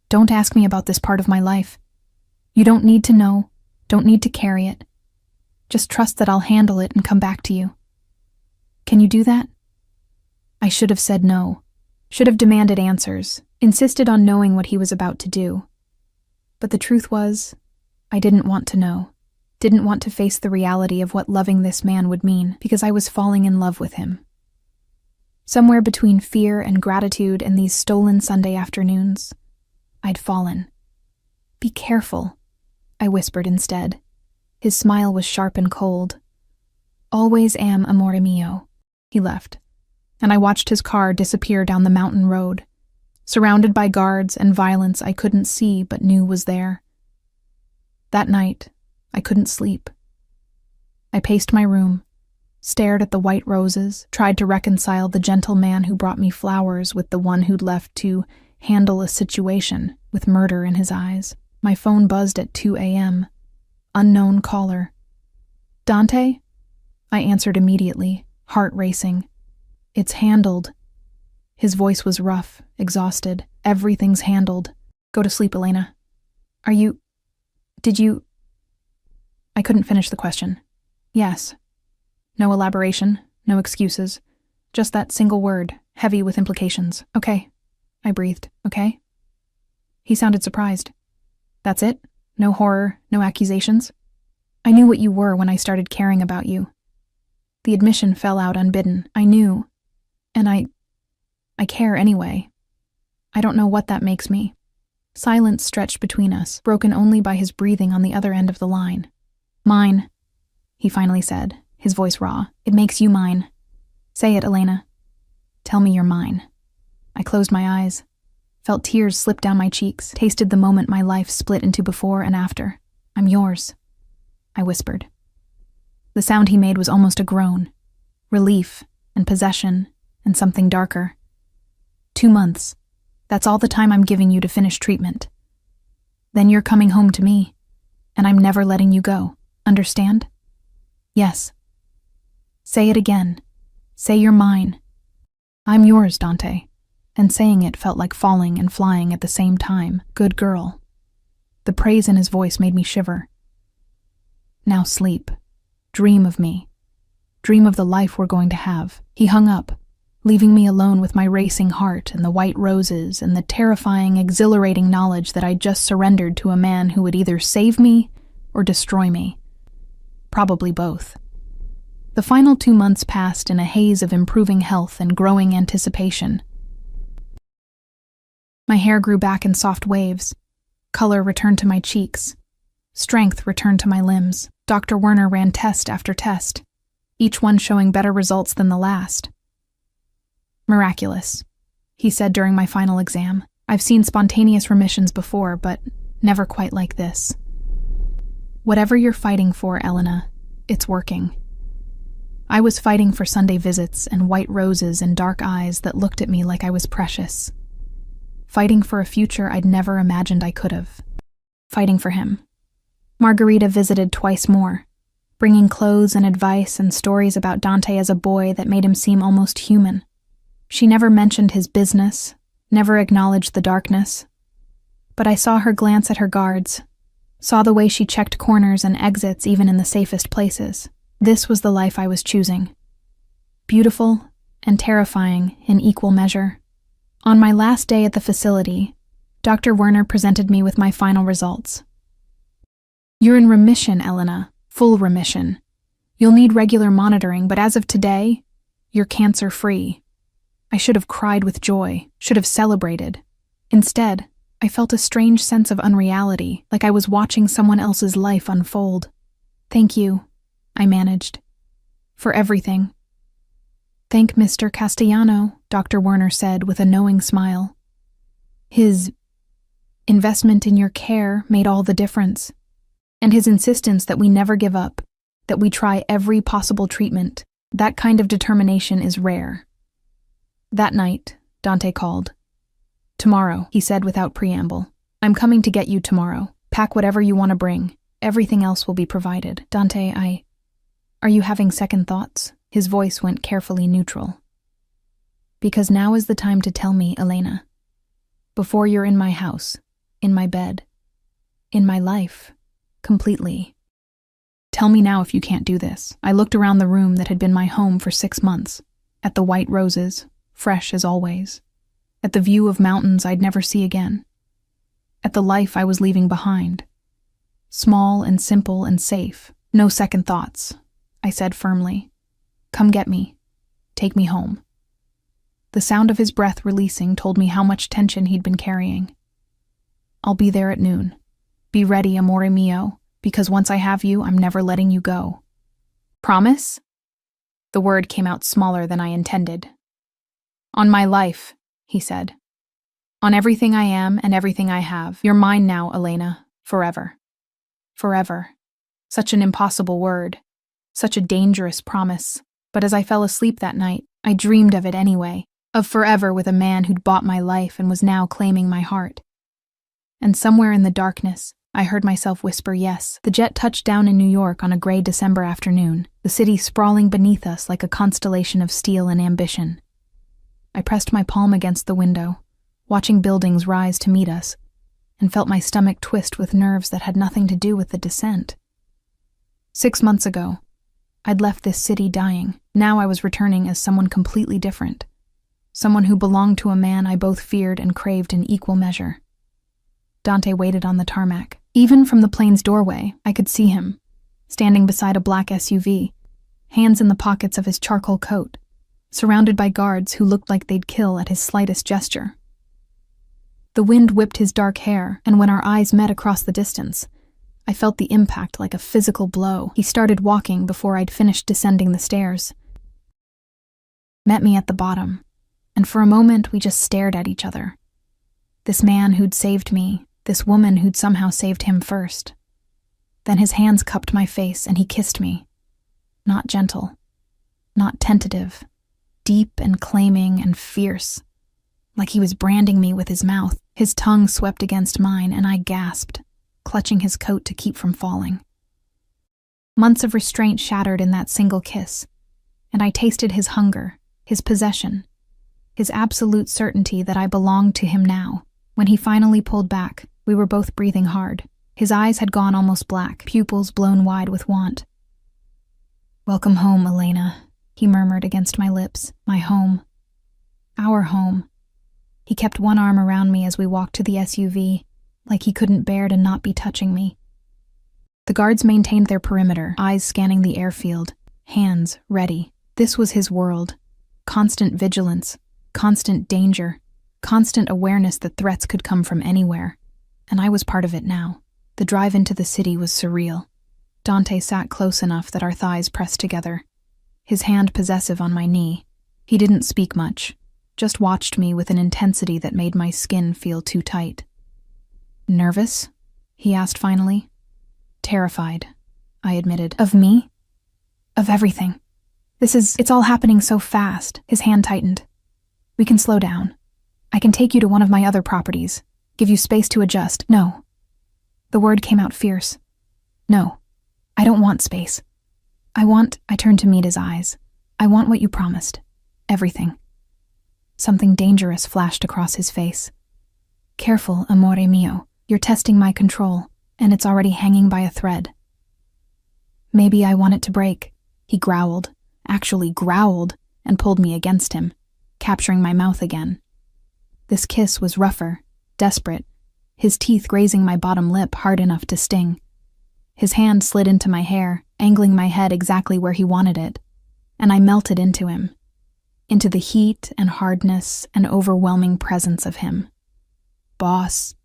Don't ask me about this part of my life. You don't need to know, don't need to carry it. Just trust that I'll handle it and come back to you. Can you do that? I should have said no. Should have demanded answers, insisted on knowing what he was about to do. But the truth was, I didn't want to know. Didn't want to face the reality of what loving this man would mean, because I was falling in love with him. Somewhere between fear and gratitude and these stolen Sunday afternoons, I'd fallen. "Be careful," I whispered instead. His smile was sharp and cold. "Always am, amore mio." He left, and I watched his car disappear down the mountain road, surrounded by guards and violence I couldn't see but knew was there. That night, I couldn't sleep. I paced my room, stared at the white roses, tried to reconcile the gentle man who brought me flowers with the one who'd left to handle a situation with murder in his eyes. My phone buzzed at 2 a.m. Unknown caller. "Dante?" I answered immediately, heart racing. "It's handled." His voice was rough, exhausted. "Everything's handled. Go to sleep, Elena." Did you... I couldn't finish the question. "Yes." No elaboration, no excuses. Just that single word, heavy with implications. "Okay," I breathed. "Okay?" He sounded surprised. "That's it? No horror, no accusations?" "I knew what you were when I started caring about you." The admission fell out unbidden. "I knew. And I care anyway. I don't know what that makes me." Silence stretched between us, broken only by his breathing on the other end of the line. "Mine," he finally said, his voice raw. "It makes you mine. Say it, Elena. Tell me you're mine." I closed my eyes, felt tears slip down my cheeks, tasted the moment my life split into before and after. "I'm yours," I whispered. The sound he made was almost a groan. Relief and possession and something darker. 2 months. That's all the time I'm giving you to finish treatment. Then you're coming home to me, and I'm never letting you go. Understand? "Yes." "Say it again. Say you're mine." "I'm yours, Dante." And saying it felt like falling and flying at the same time. "Good girl." The praise in his voice made me shiver. "Now sleep. Dream of me. Dream of the life we're going to have." He hung up, leaving me alone with my racing heart and the white roses and the terrifying, exhilarating knowledge that I'd just surrendered to a man who would either save me or destroy me. Probably both. The final 2 months passed in a haze of improving health and growing anticipation. My hair grew back in soft waves. Color returned to my cheeks. Strength returned to my limbs. Dr. Werner ran test after test, each one showing better results than the last. "Miraculous," he said during my final exam. "I've seen spontaneous remissions before, but never quite like this. Whatever you're fighting for, Elena, it's working." I was fighting for Sunday visits and white roses and dark eyes that looked at me like I was precious. Fighting for a future I'd never imagined I could have. Fighting for him. Margarita visited twice more, bringing clothes and advice and stories about Dante as a boy that made him seem almost human. She never mentioned his business, never acknowledged the darkness. But I saw her glance at her guards, saw the way she checked corners and exits even in the safest places. This was the life I was choosing. Beautiful and terrifying in equal measure. On my last day at the facility, Dr. Werner presented me with my final results. "You're in remission, Elena, full remission. You'll need regular monitoring, but as of today, you're cancer-free." I should have cried with joy, should have celebrated. Instead, I felt a strange sense of unreality, like I was watching someone else's life unfold. "Thank you," I managed, "for everything." "Thank Mr. Castellano," Dr. Werner said with a knowing smile. "His investment in your care made all the difference. And his insistence that we never give up, that we try every possible treatment, that kind of determination is rare." That night, Dante called. "Tomorrow," he said without preamble. "I'm coming to get you tomorrow. Pack whatever you want to bring. Everything else will be provided." "Dante, are you having second thoughts?" His voice went carefully neutral. "Because now is the time to tell me, Elena. Before you're in my house, in my bed, in my life, completely. Tell me now if you can't do this." I looked around the room that had been my home for 6 months, at the white roses, fresh as always, at the view of mountains I'd never see again, at the life I was leaving behind. Small and simple and safe. No second thoughts, I said firmly. Come get me. Take me home. The sound of his breath releasing told me how much tension he'd been carrying. I'll be there at noon. Be ready, amore mio, because once I have you, I'm never letting you go. Promise? The word came out smaller than I intended. On my life, he said. On everything I am and everything I have. You're mine now, Elena, forever. Forever. Such an impossible word. Such a dangerous promise. But as I fell asleep that night, I dreamed of it anyway, of forever with a man who'd bought my life and was now claiming my heart. And somewhere in the darkness, I heard myself whisper yes. The jet touched down in New York on a gray December afternoon, the city sprawling beneath us like a constellation of steel and ambition. I pressed my palm against the window, watching buildings rise to meet us, and felt my stomach twist with nerves that had nothing to do with the descent. 6 months ago, I'd left this city dying. Now I was returning as someone completely different. Someone who belonged to a man I both feared and craved in equal measure. Dante waited on the tarmac. Even from the plane's doorway, I could see him, standing beside a black SUV, hands in the pockets of his charcoal coat, surrounded by guards who looked like they'd kill at his slightest gesture. The wind whipped his dark hair, and when our eyes met across the distance, I felt the impact like a physical blow. He started walking before I'd finished descending the stairs. Met me at the bottom, and for a moment we just stared at each other. This man who'd saved me, this woman who'd somehow saved him first. Then his hands cupped my face and he kissed me. Not gentle, not tentative, deep and claiming and fierce, like he was branding me with his mouth. His tongue swept against mine and I gasped, clutching his coat to keep from falling. Months of restraint shattered in that single kiss, and I tasted his hunger, his possession, his absolute certainty that I belonged to him now. When he finally pulled back, we were both breathing hard. His eyes had gone almost black, pupils blown wide with want. "Welcome home, Elena," he murmured against my lips. "My home. Our home." He kept one arm around me as we walked to the SUV, like he couldn't bear to not be touching me. The guards maintained their perimeter, eyes scanning the airfield, hands ready. This was his world. Constant vigilance, constant danger, constant awareness that threats could come from anywhere. And I was part of it now. The drive into the city was surreal. Dante sat close enough that our thighs pressed together, his hand possessive on my knee. He didn't speak much, just watched me with an intensity that made my skin feel too tight. "Nervous?" he asked finally. "Terrified," I admitted. "Of me? Of everything. It's all happening so fast." His hand tightened. "We can slow down. I can take you to one of my other properties, give you space to adjust." "No." The word came out fierce. "No, I don't want space. I turned to meet his eyes. "I want what you promised. Everything." Something dangerous flashed across his face. "Careful, amore mio. You're testing my control, and it's already hanging by a thread." "Maybe I want it to break," he growled, actually growled, and pulled me against him, capturing my mouth again. This kiss was rougher, desperate, his teeth grazing my bottom lip hard enough to sting. His hand slid into my hair, angling my head exactly where he wanted it, and I melted into him, into the heat and hardness and overwhelming presence of him. "Boss."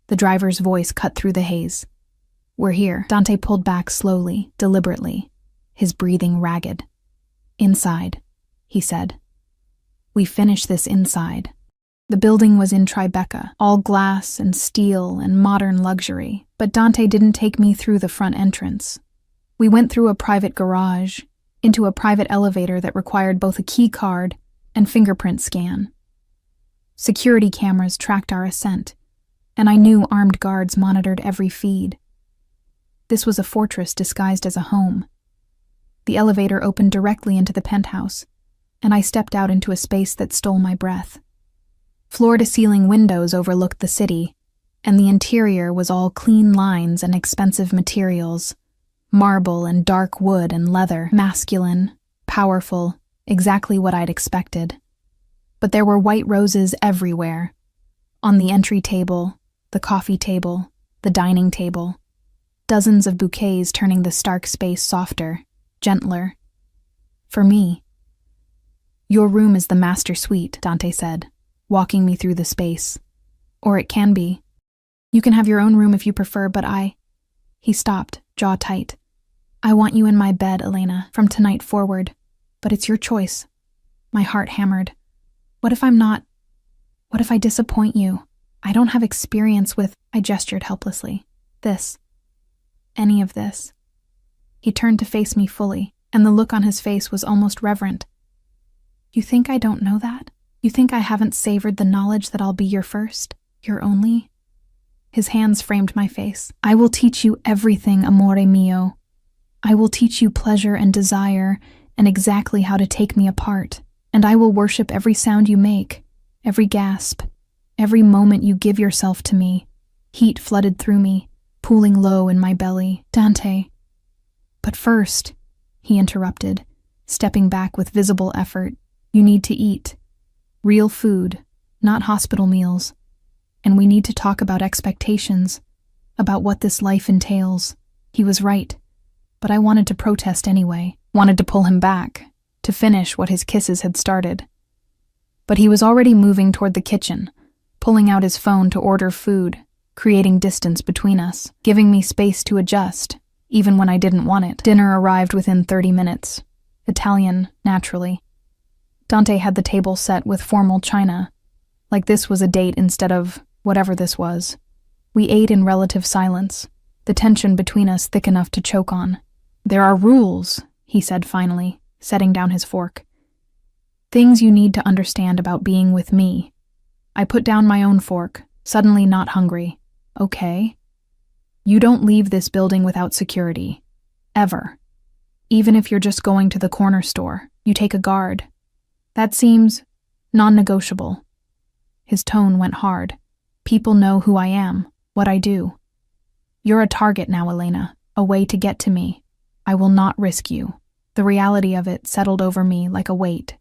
The driver's voice cut through the haze. "We're here." Dante pulled back slowly, deliberately, his breathing ragged. "Inside," he said. "We finish this inside." The building was in Tribeca, all glass and steel and modern luxury, but Dante didn't take me through the front entrance. We went through a private garage, into a private elevator that required both a key card and fingerprint scan. Security cameras tracked our ascent, and I knew armed guards monitored every feed. This was a fortress disguised as a home. The elevator opened directly into the penthouse, and I stepped out into a space that stole my breath. Floor-to-ceiling windows overlooked the city, and the interior was all clean lines and expensive materials, marble and dark wood and leather, masculine, powerful, exactly what I'd expected. but there were white roses everywhere. On the entry table, the coffee table, the dining table. Dozens of bouquets turning the stark space softer, gentler. For me. Your room is the master suite, Dante said, walking me through the space. Or it can be. You can have your own room if you prefer, but He stopped, jaw tight. I want you in my bed, Elena, from tonight forward. But it's your choice. My heart hammered. What if I disappoint you? I don't have experience with, I gestured helplessly. Any of this. He turned to face me fully, and the look on his face was almost reverent. You think I don't know that? You think I haven't savored the knowledge that I'll be your first, your only? His hands framed my face. I will teach you everything, amore mio. I will teach you pleasure and desire, and exactly how to take me apart. And I will worship every sound you make, every gasp, every moment you give yourself to me. Heat flooded through me, pooling low in my belly. Dante. But first, he interrupted, stepping back with visible effort, you need to eat. Real food, not hospital meals. And we need to talk about expectations, about what this life entails. He was right, but I wanted to protest anyway, wanted to pull him back, to finish what his kisses had started. But he was already moving toward the kitchen, pulling out his phone to order food, creating distance between us, giving me space to adjust, even when I didn't want it. Dinner arrived within 30 minutes. Italian, naturally. Dante had the table set with formal china, like this was a date instead of whatever this was. We ate in relative silence, the tension between us thick enough to choke on. There are rules, he said finally, setting down his fork. Things you need to understand about being with me. I put down my own fork, suddenly not hungry. Okay. You don't leave this building without security. Ever. Even if you're just going to the corner store, you take a guard. That seems non-negotiable. His tone went hard. People know who I am, what I do. You're a target now, Elena, a way to get to me. I will not risk you. The reality of it settled over me like a weight.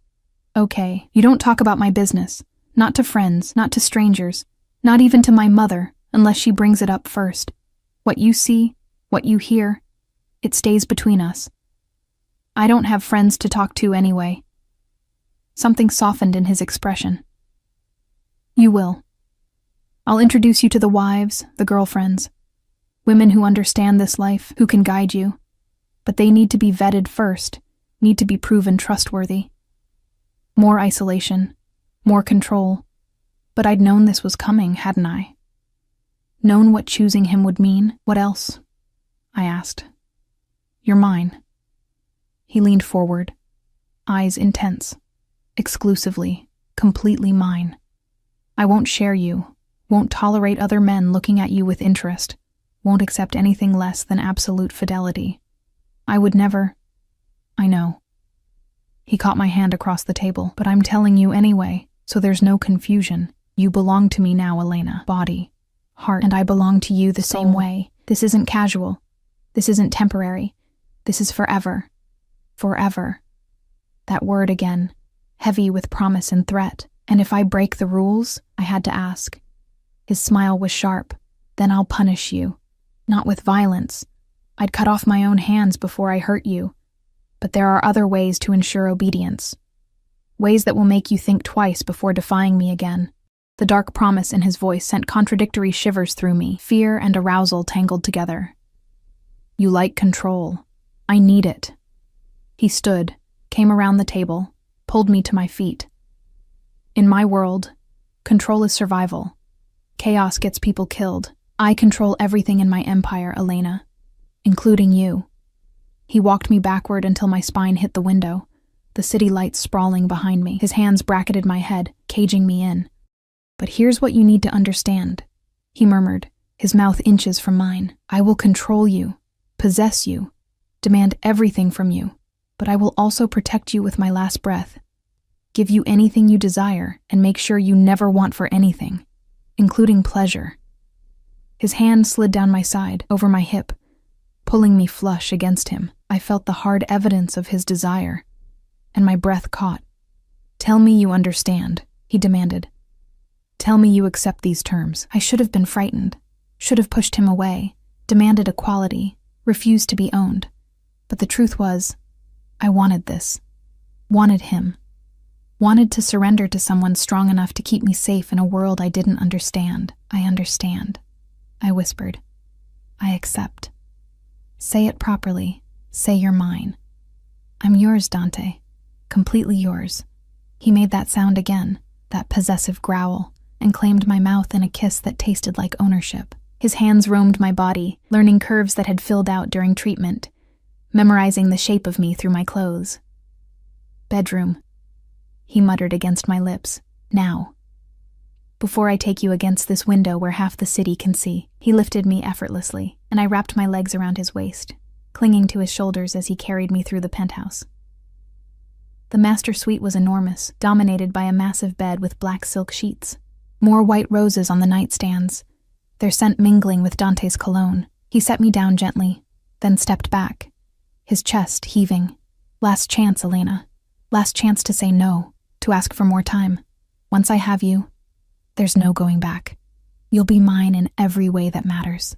Okay, you don't talk about my business. Not to friends, not to strangers, not even to my mother, unless she brings it up first. What you see, what you hear, it stays between us. I don't have friends to talk to anyway. Something softened in his expression. You will. I'll introduce you to the wives, the girlfriends, women who understand this life, who can guide you. But they need to be vetted first, need to be proven trustworthy. More isolation, more control. But I'd known this was coming, hadn't I? Known what choosing him would mean? What else? I asked. You're mine. He leaned forward, eyes intense, exclusively, completely mine. I won't share you, won't tolerate other men looking at you with interest, won't accept anything less than absolute fidelity. I would never. I know. He caught my hand across the table, but I'm telling you anyway, so there's no confusion. You belong to me now, Elena. Body, heart, and I belong to you the same way. This isn't casual. This isn't temporary. This is forever. Forever. That word again, heavy with promise and threat. And if I break the rules, I had to ask. His smile was sharp. Then I'll punish you. Not with violence. I'd cut off my own hands before I hurt you. But there are other ways to ensure obedience. Ways that will make you think twice before defying me again. The dark promise in his voice sent contradictory shivers through me, fear and arousal tangled together. You like control. I need it. He stood, came around the table, pulled me to my feet. In my world, control is survival. Chaos gets people killed. I control everything in my empire, Elena, including you. He walked me backward until my spine hit the window, the city lights sprawling behind me. His hands bracketed my head, caging me in. But here's what you need to understand, he murmured, his mouth inches from mine. I will control you, possess you, demand everything from you, but I will also protect you with my last breath. Give you anything you desire and make sure you never want for anything, including pleasure. His hand slid down my side, over my hip, pulling me flush against him. I felt the hard evidence of his desire, and my breath caught. Tell me you understand. he demanded. Tell me you accept these terms. I should have been frightened, should have pushed him away, demanded equality, refused to be owned. But the truth was, I wanted this. Wanted him. Wanted to surrender to someone strong enough to keep me safe in a world I didn't understand. I understand, I whispered. I accept. Say it properly. Say you're mine. I'm yours, Dante. Completely yours. He made that sound again, that possessive growl, and claimed my mouth in a kiss that tasted like ownership. His hands roamed my body, learning curves that had filled out during treatment, memorizing the shape of me through my clothes. Bedroom, he muttered against my lips. Now. Before I take you against this window where half the city can see. He lifted me effortlessly, and I wrapped my legs around his waist, clinging to his shoulders as he carried me through the penthouse. The master suite was enormous, dominated by a massive bed with black silk sheets. More white roses on the nightstands, their scent mingling with Dante's cologne. He set me down gently, then stepped back, his chest heaving. Last chance, Elena. Last chance to say no, to ask for more time. Once I have you, there's no going back. You'll be mine in every way that matters.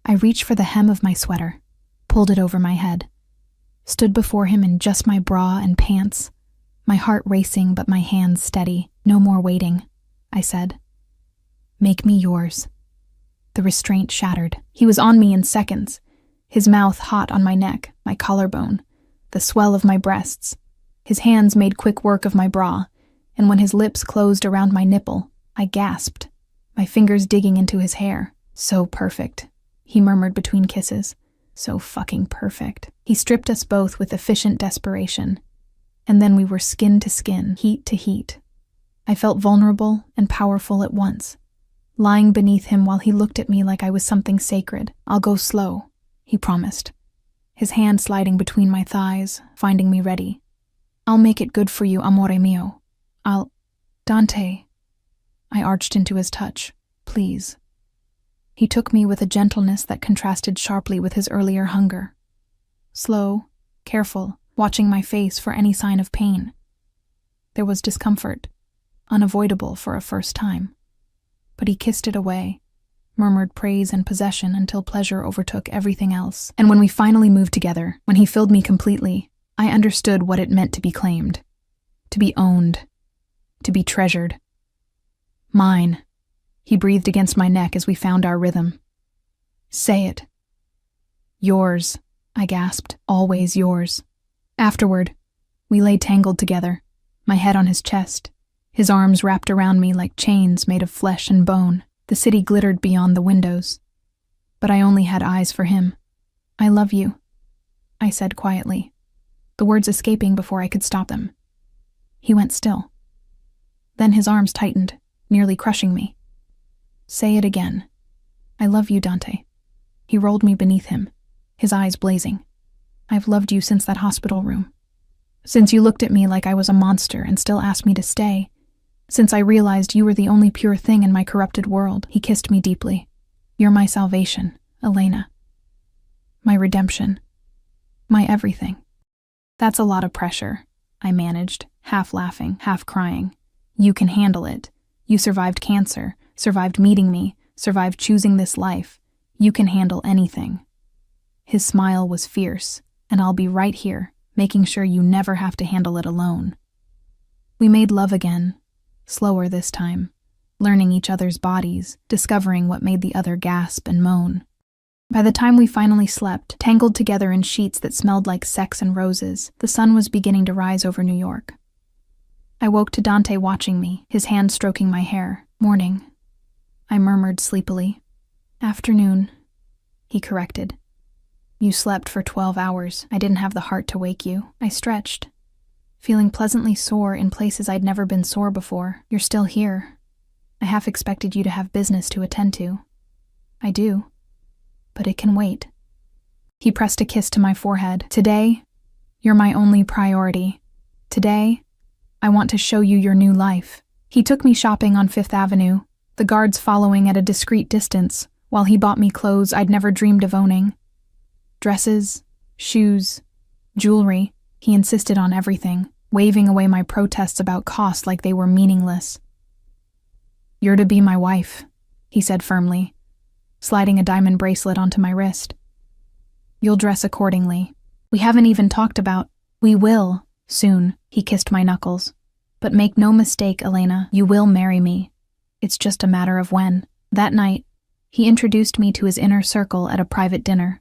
I reached for the hem of my sweater, pulled it over my head, stood before him in just my bra and pants, my heart racing but my hands steady. No more waiting, I said. Make me yours. The restraint shattered. He was on me in seconds, his mouth hot on my neck, my collarbone, the swell of my breasts. His hands made quick work of my bra, and when his lips closed around my nipple, I gasped, my fingers digging into his hair. So perfect, he murmured between kisses. So fucking perfect. He stripped us both with efficient desperation, and then we were skin to skin, heat to heat. I felt vulnerable and powerful at once, lying beneath him while he looked at me like I was something sacred. I'll go slow, he promised, his hand sliding between my thighs, finding me ready. I'll make it good for you, amore mio. Dante. I arched into his touch. Please. He took me with a gentleness that contrasted sharply with his earlier hunger. Slow, careful, watching my face for any sign of pain. There was discomfort, unavoidable for a first time. But he kissed it away, murmured praise and possession until pleasure overtook everything else. And when we finally moved together, when he filled me completely, I understood what it meant to be claimed, to be owned, to be treasured. Mine. He breathed against my neck as we found our rhythm. Say it. Yours, I gasped, always yours. Afterward, we lay tangled together, my head on his chest, his arms wrapped around me like chains made of flesh and bone. The city glittered beyond the windows, but I only had eyes for him. I love you, I said quietly, the words escaping before I could stop them. He went still. Then his arms tightened, nearly crushing me. Say it again. I love you, Dante. He rolled me beneath him, his eyes blazing. I've loved you since that hospital room. Since you looked at me like I was a monster and still asked me to stay. Since I realized you were the only pure thing in my corrupted world. He kissed me deeply. You're my salvation, Elena. My redemption. My everything. That's a lot of pressure, I managed, half laughing, half crying. You can handle it. You survived cancer, survived meeting me, survived choosing this life. You can handle anything. His smile was fierce, and I'll be right here, making sure you never have to handle it alone. We made love again, slower this time, learning each other's bodies, discovering what made the other gasp and moan. By the time we finally slept, tangled together in sheets that smelled like sex and roses, the sun was beginning to rise over New York. I woke to Dante watching me, his hand stroking my hair. Morning, I murmured sleepily. Afternoon, he corrected. You slept for 12 hours. I didn't have the heart to wake you. I stretched, feeling pleasantly sore in places I'd never been sore before. You're still here. I half expected you to have business to attend to. I do, but it can wait. He pressed a kiss to my forehead. Today, you're my only priority. Today, I want to show you your new life. He took me shopping on Fifth Avenue, the guards following at a discreet distance, while he bought me clothes I'd never dreamed of owning. Dresses, shoes, jewelry. He insisted on everything. waving away my protests about cost like they were meaningless. "You're to be my wife," he said firmly, sliding a diamond bracelet onto my wrist. "You'll dress accordingly. We haven't even talked about—" "We will, soon," he kissed my knuckles. "But make no mistake, Elena, you will marry me. It's just a matter of when." That night, he introduced me to his inner circle at a private dinner.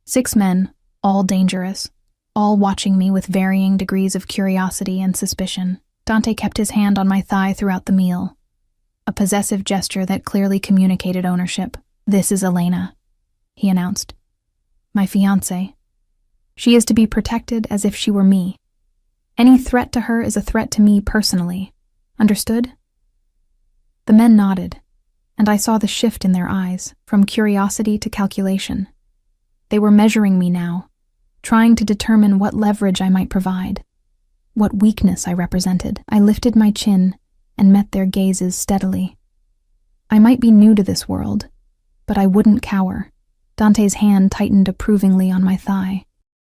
6 men, all dangerous, all watching me with varying degrees of curiosity and suspicion. Dante kept his hand on my thigh throughout the meal, a possessive gesture that clearly communicated ownership. "This is Elena," he announced. "My fiancée. She is to be protected as if she were me. Any threat to her is a threat to me personally. Understood?" The men nodded, and I saw the shift in their eyes, from curiosity to calculation. They were measuring me now, trying to determine what leverage I might provide, what weakness I represented. I lifted my chin and met their gazes steadily. I might be new to this world, but I wouldn't cower. Dante's hand tightened approvingly on my thigh.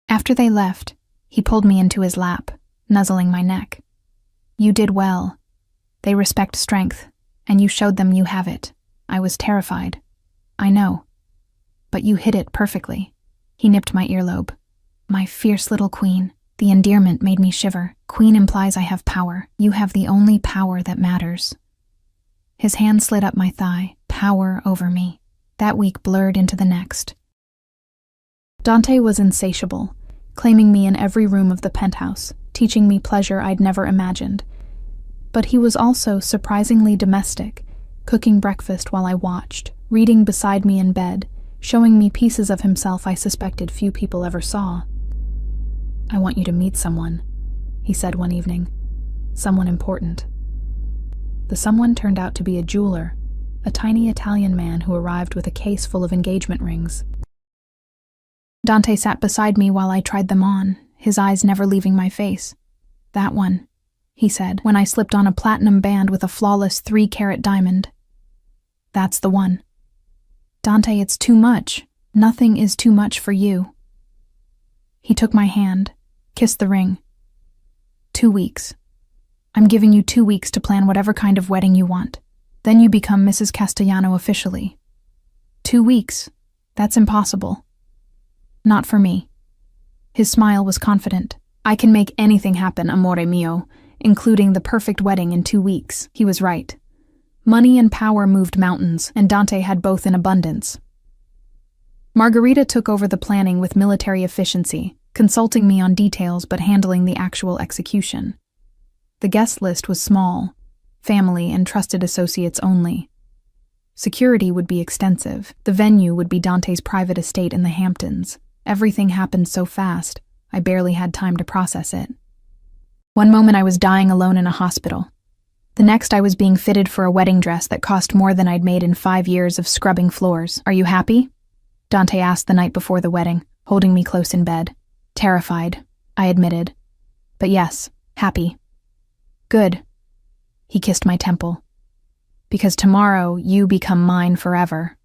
After they left, he pulled me into his lap, nuzzling my neck. "You did well. They respect strength, and you showed them you have it. I was terrified. I know. But you hit it perfectly." He nipped my earlobe. "My fierce little queen." The endearment made me shiver. Queen implies I have power. You have the only power that matters. His hand slid up my thigh. Power over me. That week blurred into the next. Dante was insatiable, claiming me in every room of the penthouse, teaching me pleasure I'd never imagined. But he was also surprisingly domestic, cooking breakfast while I watched, reading beside me in bed, showing me pieces of himself I suspected few people ever saw. "I want you to meet someone," he said one evening. "Someone important." The someone turned out to be a jeweler, a tiny Italian man who arrived with a case full of engagement rings. Dante sat beside me while I tried them on, his eyes never leaving my face. "That one," he said, when I slipped on a platinum band with a flawless 3-carat diamond. "That's the one." "Dante, it's too much. Nothing is too much for you." He took my hand, kissed the ring. 2 weeks. I'm giving you 2 weeks to plan whatever kind of wedding you want. Then you become Mrs. Castellano officially. 2 weeks. That's impossible. Not for me. His smile was confident. "I can make anything happen, amore mio, including the perfect wedding in 2 weeks." He was right. Money and power moved mountains, and Dante had both in abundance. Margarita took over the planning with military efficiency, consulting me on details but handling the actual execution. The guest list was small, family and trusted associates only. Security would be extensive. The venue would be Dante's private estate in the Hamptons. Everything happened so fast, I barely had time to process it. One moment I was dying alone in a hospital. The next I was being fitted for a wedding dress that cost more than I'd made in 5 years of scrubbing floors. "Are you happy?" Dante asked the night before the wedding, holding me close in bed. "Terrified," I admitted. "But yes, happy." "Good." He kissed my temple. "Because tomorrow you become mine forever.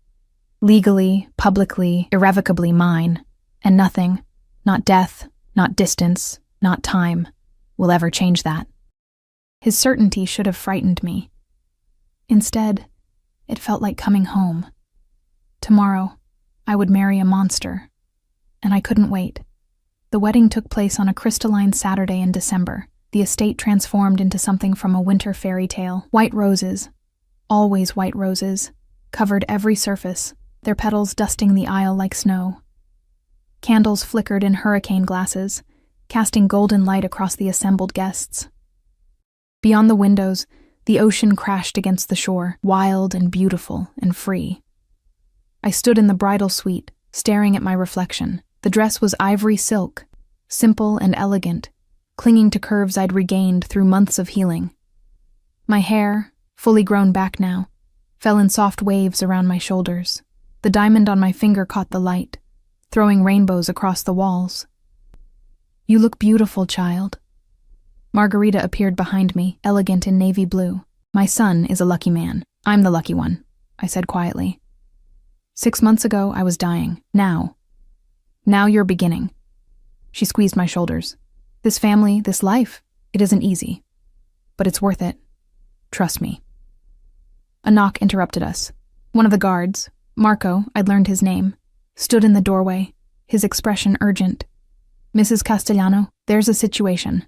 Legally, publicly, irrevocably mine. And nothing, not death, not distance, not time, will ever change that." His certainty should have frightened me. Instead, it felt like coming home. Tomorrow, I would marry a monster, and I couldn't wait. The wedding took place on a crystalline Saturday in December. The estate transformed into something from a winter fairy tale. White roses, always white roses, covered every surface, their petals dusting the aisle like snow. Candles flickered in hurricane glasses, casting golden light across the assembled guests. Beyond the windows, the ocean crashed against the shore, wild and beautiful and free. I stood in the bridal suite, staring at my reflection. The dress was ivory silk, simple and elegant, clinging to curves I'd regained through months of healing. My hair, fully grown back now, fell in soft waves around my shoulders. The diamond on my finger caught the light, throwing rainbows across the walls. "You look beautiful, child." Margarita appeared behind me, elegant in navy blue. "My son is a lucky man. I'm the lucky one," I said quietly. 6 months ago, I was dying. Now you're beginning. She squeezed my shoulders. "This family, this life, It isn't easy, but it's worth it. Trust me. A knock interrupted us. One of the guards, Marco, I'd learned his name, stood in the doorway, his expression urgent. Mrs. Castellano, there's a situation.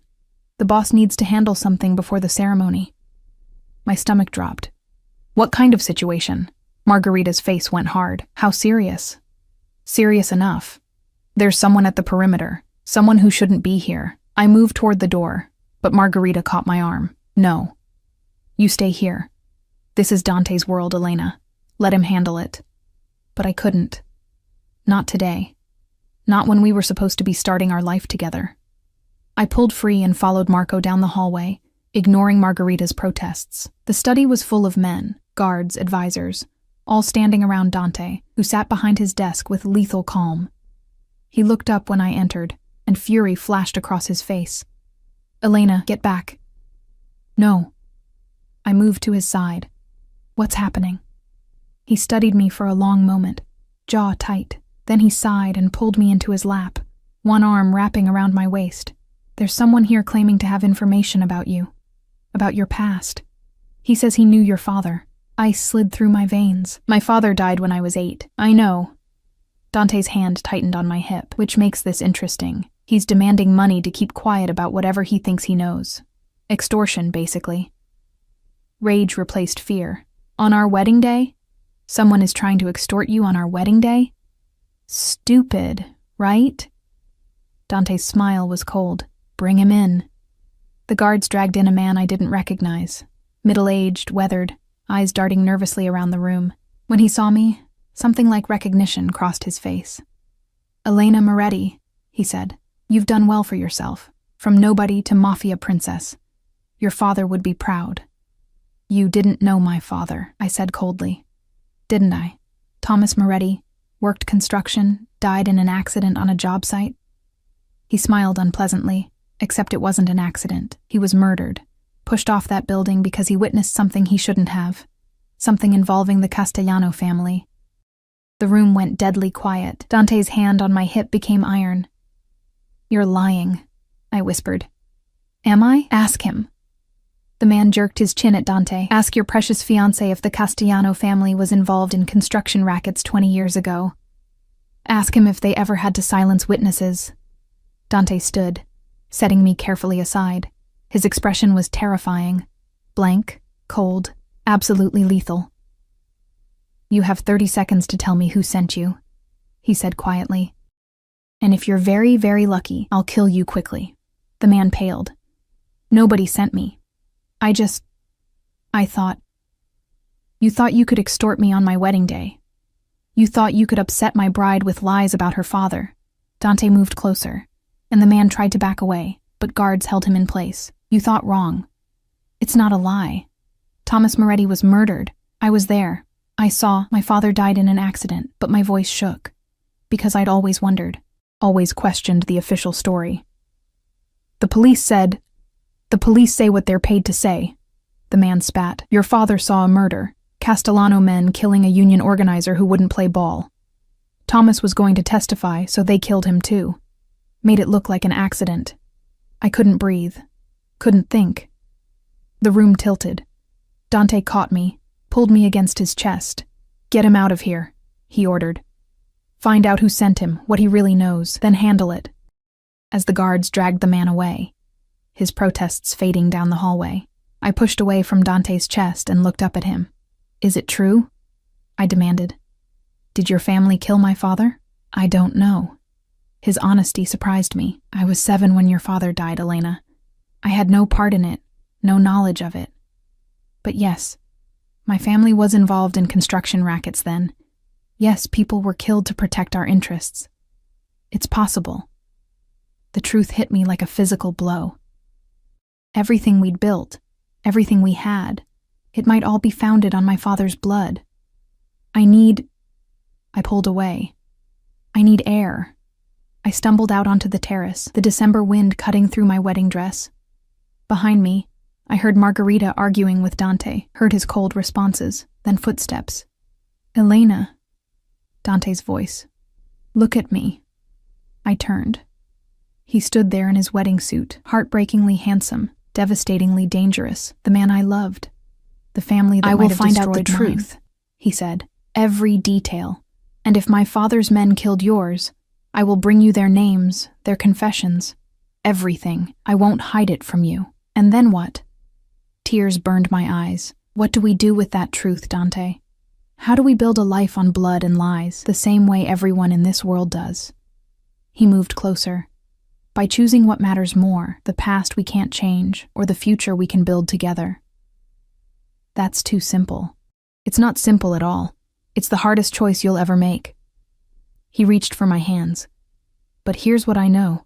The boss needs to handle something before the ceremony. My stomach dropped. What kind of situation? Margarita's face went hard. How serious? Serious enough. There's someone at the perimeter, someone who shouldn't be here. I moved toward the door, but Margarita caught my arm. No. You stay here. This is Dante's world, Elena. Let him handle it. But I couldn't. Not today. Not when we were supposed to be starting our life together. I pulled free and followed Marco down the hallway, ignoring Margarita's protests. The study was full of men, guards, advisors, all standing around Dante, who sat behind his desk with lethal calm. He looked up when I entered, and fury flashed across his face. Elena, get back. No. I moved to his side. What's happening? He studied me for a long moment, jaw tight. Then he sighed and pulled me into his lap, one arm wrapping around my waist. There's someone here claiming to have information about you, about your past. He says he knew your father. Ice slid through my veins. My father died when I was 8. I know. Dante's hand tightened on my hip, which makes this interesting. He's demanding money to keep quiet about whatever he thinks he knows. Extortion, basically. Rage replaced fear. On our wedding day? Someone is trying to extort you on our wedding day? Stupid, right? Dante's smile was cold. Bring him in. The guards dragged in a man I didn't recognize. Middle-aged, weathered, eyes darting nervously around the room. When he saw me, something like recognition crossed his face. Elena Moretti, he said, you've done well for yourself. From nobody to Mafia princess. Your father would be proud. You didn't know my father, I said coldly. Didn't I? Thomas Moretti, worked construction, died in an accident on a job site. He smiled unpleasantly, except it wasn't an accident. He was murdered, pushed off that building because he witnessed something he shouldn't have, something involving the Castellano family. The room went deadly quiet. Dante's hand on my hip became iron. You're lying, I whispered. Am I? Ask him. The man jerked his chin at Dante. Ask your precious fiancé if the Castellano family was involved in construction rackets 20 years ago. Ask him if they ever had to silence witnesses. Dante stood, setting me carefully aside. His expression was terrifying. Blank, cold, absolutely lethal. You have 30 seconds to tell me who sent you, he said quietly. And if you're very, very lucky, I'll kill you quickly. The man paled. Nobody sent me. I thought. You thought you could extort me on my wedding day. You thought you could upset my bride with lies about her father. Dante moved closer, and the man tried to back away, but guards held him in place. You thought wrong. It's not a lie. Thomas Moretti was murdered. I was there. I saw my father died in an accident, but my voice shook, because I'd always wondered, always questioned the official story. The police say what they're paid to say. The man spat. Your father saw a murder. Castellano men killing a union organizer who wouldn't play ball. Thomas was going to testify, so they killed him too. Made it look like an accident. I couldn't breathe. Couldn't think. The room tilted. Dante caught me, pulled me against his chest. Get him out of here, he ordered. Find out who sent him, what he really knows, then handle it. As the guards dragged the man away, his protests fading down the hallway, I pushed away from Dante's chest and looked up at him. Is it true? I demanded. Did your family kill my father? I don't know. His honesty surprised me. I was 7 when your father died, Elena. I had no part in it, no knowledge of it. But yes, my family was involved in construction rackets then. Yes, people were killed to protect our interests. It's possible. The truth hit me like a physical blow. Everything we'd built, everything we had, it might all be founded on my father's blood. I pulled away. I need air. I stumbled out onto the terrace, the December wind cutting through my wedding dress. Behind me, I heard Margarita arguing with Dante, heard his cold responses, then footsteps. Elena, Dante's voice. Look at me. I turned. He stood there in his wedding suit, heartbreakingly handsome, devastatingly dangerous, the man I loved, the family that might have destroyed mine. I will find out the truth, he said, every detail. And if my father's men killed yours, I will bring you their names, their confessions, everything. I won't hide it from you. And then what? Tears burned my eyes. What do we do with that truth, Dante? How do we build a life on blood and lies, the same way everyone in this world does? He moved closer. By choosing what matters more, the past we can't change, or the future we can build together. That's too simple. It's not simple at all. It's the hardest choice you'll ever make. He reached for my hands. But here's what I know.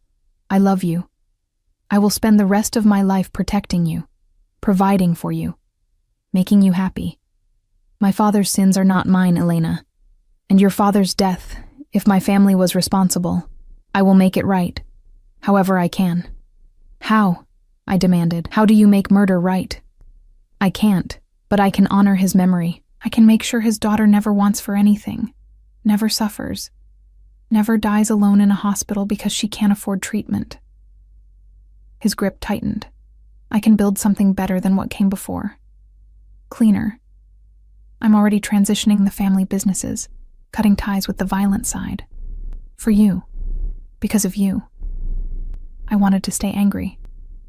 I love you. I will spend the rest of my life protecting you, providing for you, making you happy. My father's sins are not mine, Elena. And your father's death, if my family was responsible, I will make it right, however I can. How? I demanded. How do you make murder right? I can't, but I can honor his memory. I can make sure his daughter never wants for anything, never suffers, never dies alone in a hospital because she can't afford treatment. His grip tightened. I can build something better than what came before. Cleaner. I'm already transitioning the family businesses, cutting ties with the violent side. For you. Because of you. I wanted to stay angry,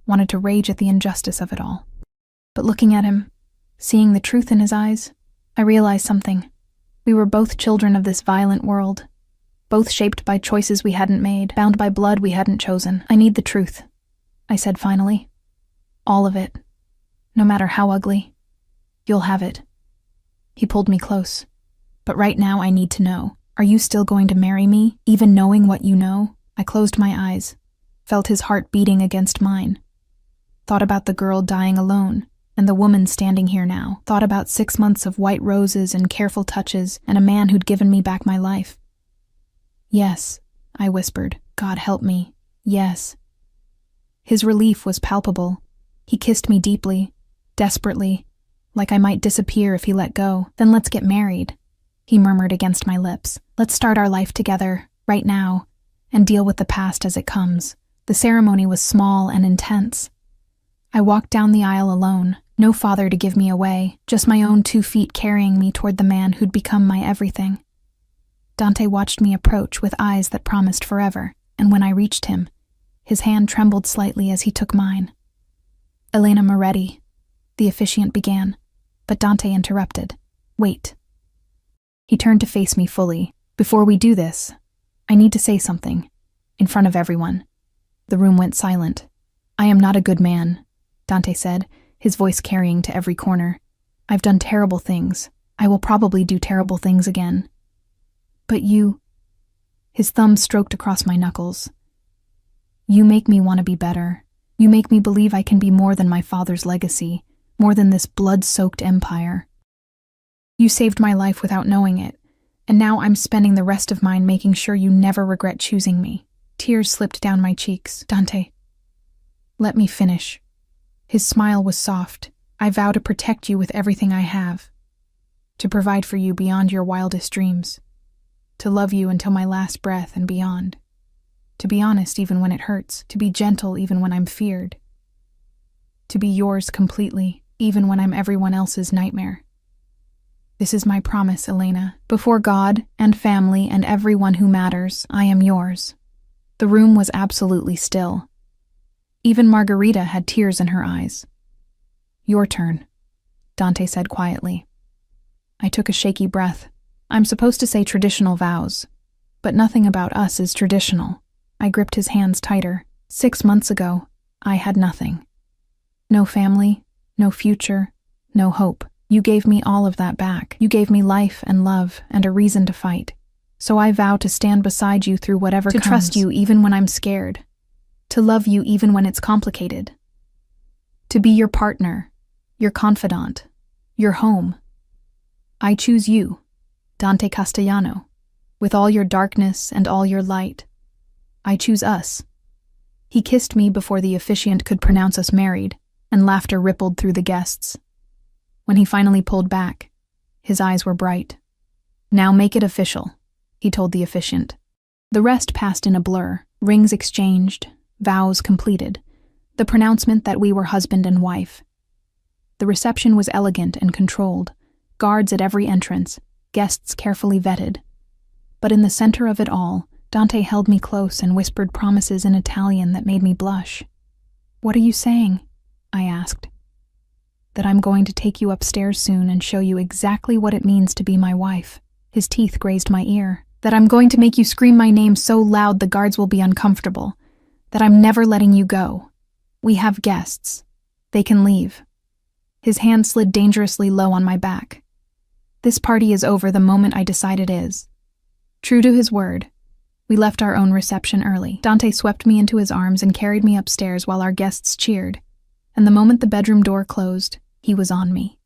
wanted to rage at the injustice of it all. But looking at him, seeing the truth in his eyes, I realized something. We were both children of this violent world, both shaped by choices we hadn't made, bound by blood we hadn't chosen. I need the truth, I said finally. All of it. No matter how ugly. You'll have it. He pulled me close. But right now I need to know. Are you still going to marry me, even knowing what you know? I closed my eyes, felt his heart beating against mine. Thought about the girl dying alone, and the woman standing here now. Thought about 6 months of white roses and careful touches, and a man who'd given me back my life. Yes, I whispered. God help me. Yes. His relief was palpable. He kissed me deeply, desperately, like I might disappear if he let go. Then let's get married, he murmured against my lips. Let's start our life together, right now, and deal with the past as it comes. The ceremony was small and intense. I walked down the aisle alone, no father to give me away, just my own 2 feet carrying me toward the man who'd become my everything. Dante watched me approach with eyes that promised forever, and when I reached him, his hand trembled slightly as he took mine. Elena Moretti, the officiant began, but Dante interrupted. Wait. He turned to face me fully. Before we do this, I need to say something, in front of everyone. The room went silent. I am not a good man, Dante said, his voice carrying to every corner. I've done terrible things. I will probably do terrible things again. But you... His thumb stroked across my knuckles. You make me want to be better. You make me believe I can be more than my father's legacy, more than this blood-soaked empire. You saved my life without knowing it, and now I'm spending the rest of mine making sure you never regret choosing me. Tears slipped down my cheeks. Dante, let me finish. His smile was soft. I vow to protect you with everything I have, to provide for you beyond your wildest dreams, to love you until my last breath and beyond, to be honest even when it hurts, to be gentle even when I'm feared, to be yours completely even when I'm everyone else's nightmare. This is my promise, Elena. Before God and family and everyone who matters, I am yours. The room was absolutely still. Even Margarita had tears in her eyes. Your turn, Dante said quietly. I took a shaky breath. I'm supposed to say traditional vows, but nothing about us is traditional. I gripped his hands tighter. 6 months ago, I had nothing. No family, no future, no hope. You gave me all of that back. You gave me life and love and a reason to fight. So I vow to stand beside you through whatever comes. To trust you even when I'm scared. To love you even when it's complicated. To be your partner, your confidant, your home. I choose you, Dante Castellano, with all your darkness and all your light. I choose us. He kissed me before the officiant could pronounce us married, and laughter rippled through the guests. When he finally pulled back, his eyes were bright. Now make it official, he told the officiant. The rest passed in a blur, rings exchanged, vows completed. the pronouncement that we were husband and wife. The reception was elegant and controlled, guards at every entrance, guests carefully vetted. But in the center of it all, Dante held me close and whispered promises in Italian that made me blush. "What are you saying?" I asked. "That I'm going to take you upstairs soon and show you exactly what it means to be my wife." His teeth grazed my ear. "That I'm going to make you scream my name so loud the guards will be uncomfortable. That I'm never letting you go. We have guests. They can leave." His hand slid dangerously low on my back. "This party is over the moment I decide it is." True to his word, we left our own reception early. Dante swept me into his arms and carried me upstairs while our guests cheered, and the moment the bedroom door closed, he was on me.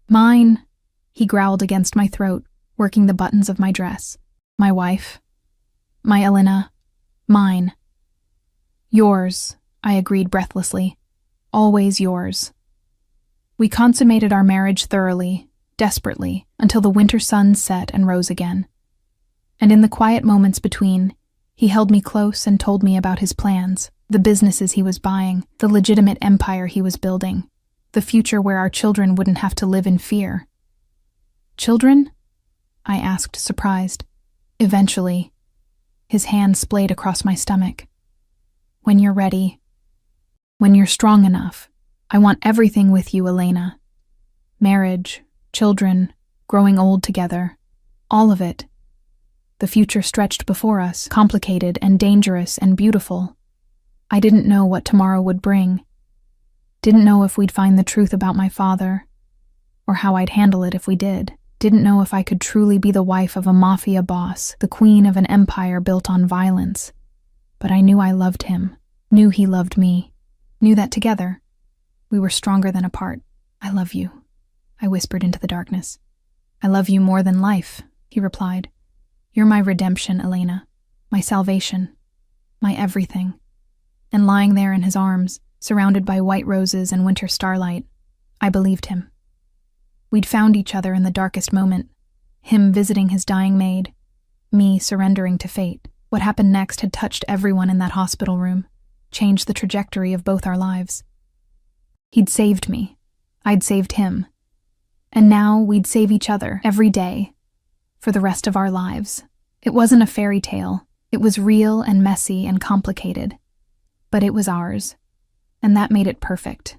"Mine," he growled against my throat, working the buttons of my dress. "My wife. My Elena. Mine." "Yours," I agreed breathlessly. "Always yours." We consummated our marriage thoroughly, desperately, until the winter sun set and rose again. And in the quiet moments between, he held me close and told me about his plans, the businesses he was buying, the legitimate empire he was building, the future where our children wouldn't have to live in fear. "Children?" I asked, surprised. "Eventually." His hand splayed across my stomach. "When you're ready. When you're strong enough. I want everything with you, Elena. Marriage, children, growing old together. All of it." The future stretched before us, complicated and dangerous and beautiful. I didn't know what tomorrow would bring. Didn't know if we'd find the truth about my father, or how I'd handle it if we did. Didn't know if I could truly be the wife of a mafia boss, the queen of an empire built on violence. But I knew I loved him, knew he loved me, knew that together, we were stronger than apart. "I love you," I whispered into the darkness. "I love you more than life," he replied. "You're my redemption, Elena, my salvation, my everything." And lying there in his arms, surrounded by white roses and winter starlight, I believed him. We'd found each other in the darkest moment, him visiting his dying maid, me surrendering to fate. What happened next had touched everyone in that hospital room, changed the trajectory of both our lives. He'd saved me. I'd saved him. And now we'd save each other every day, for the rest of our lives. It wasn't a fairy tale. It was real and messy and complicated. But it was ours, and that made it perfect.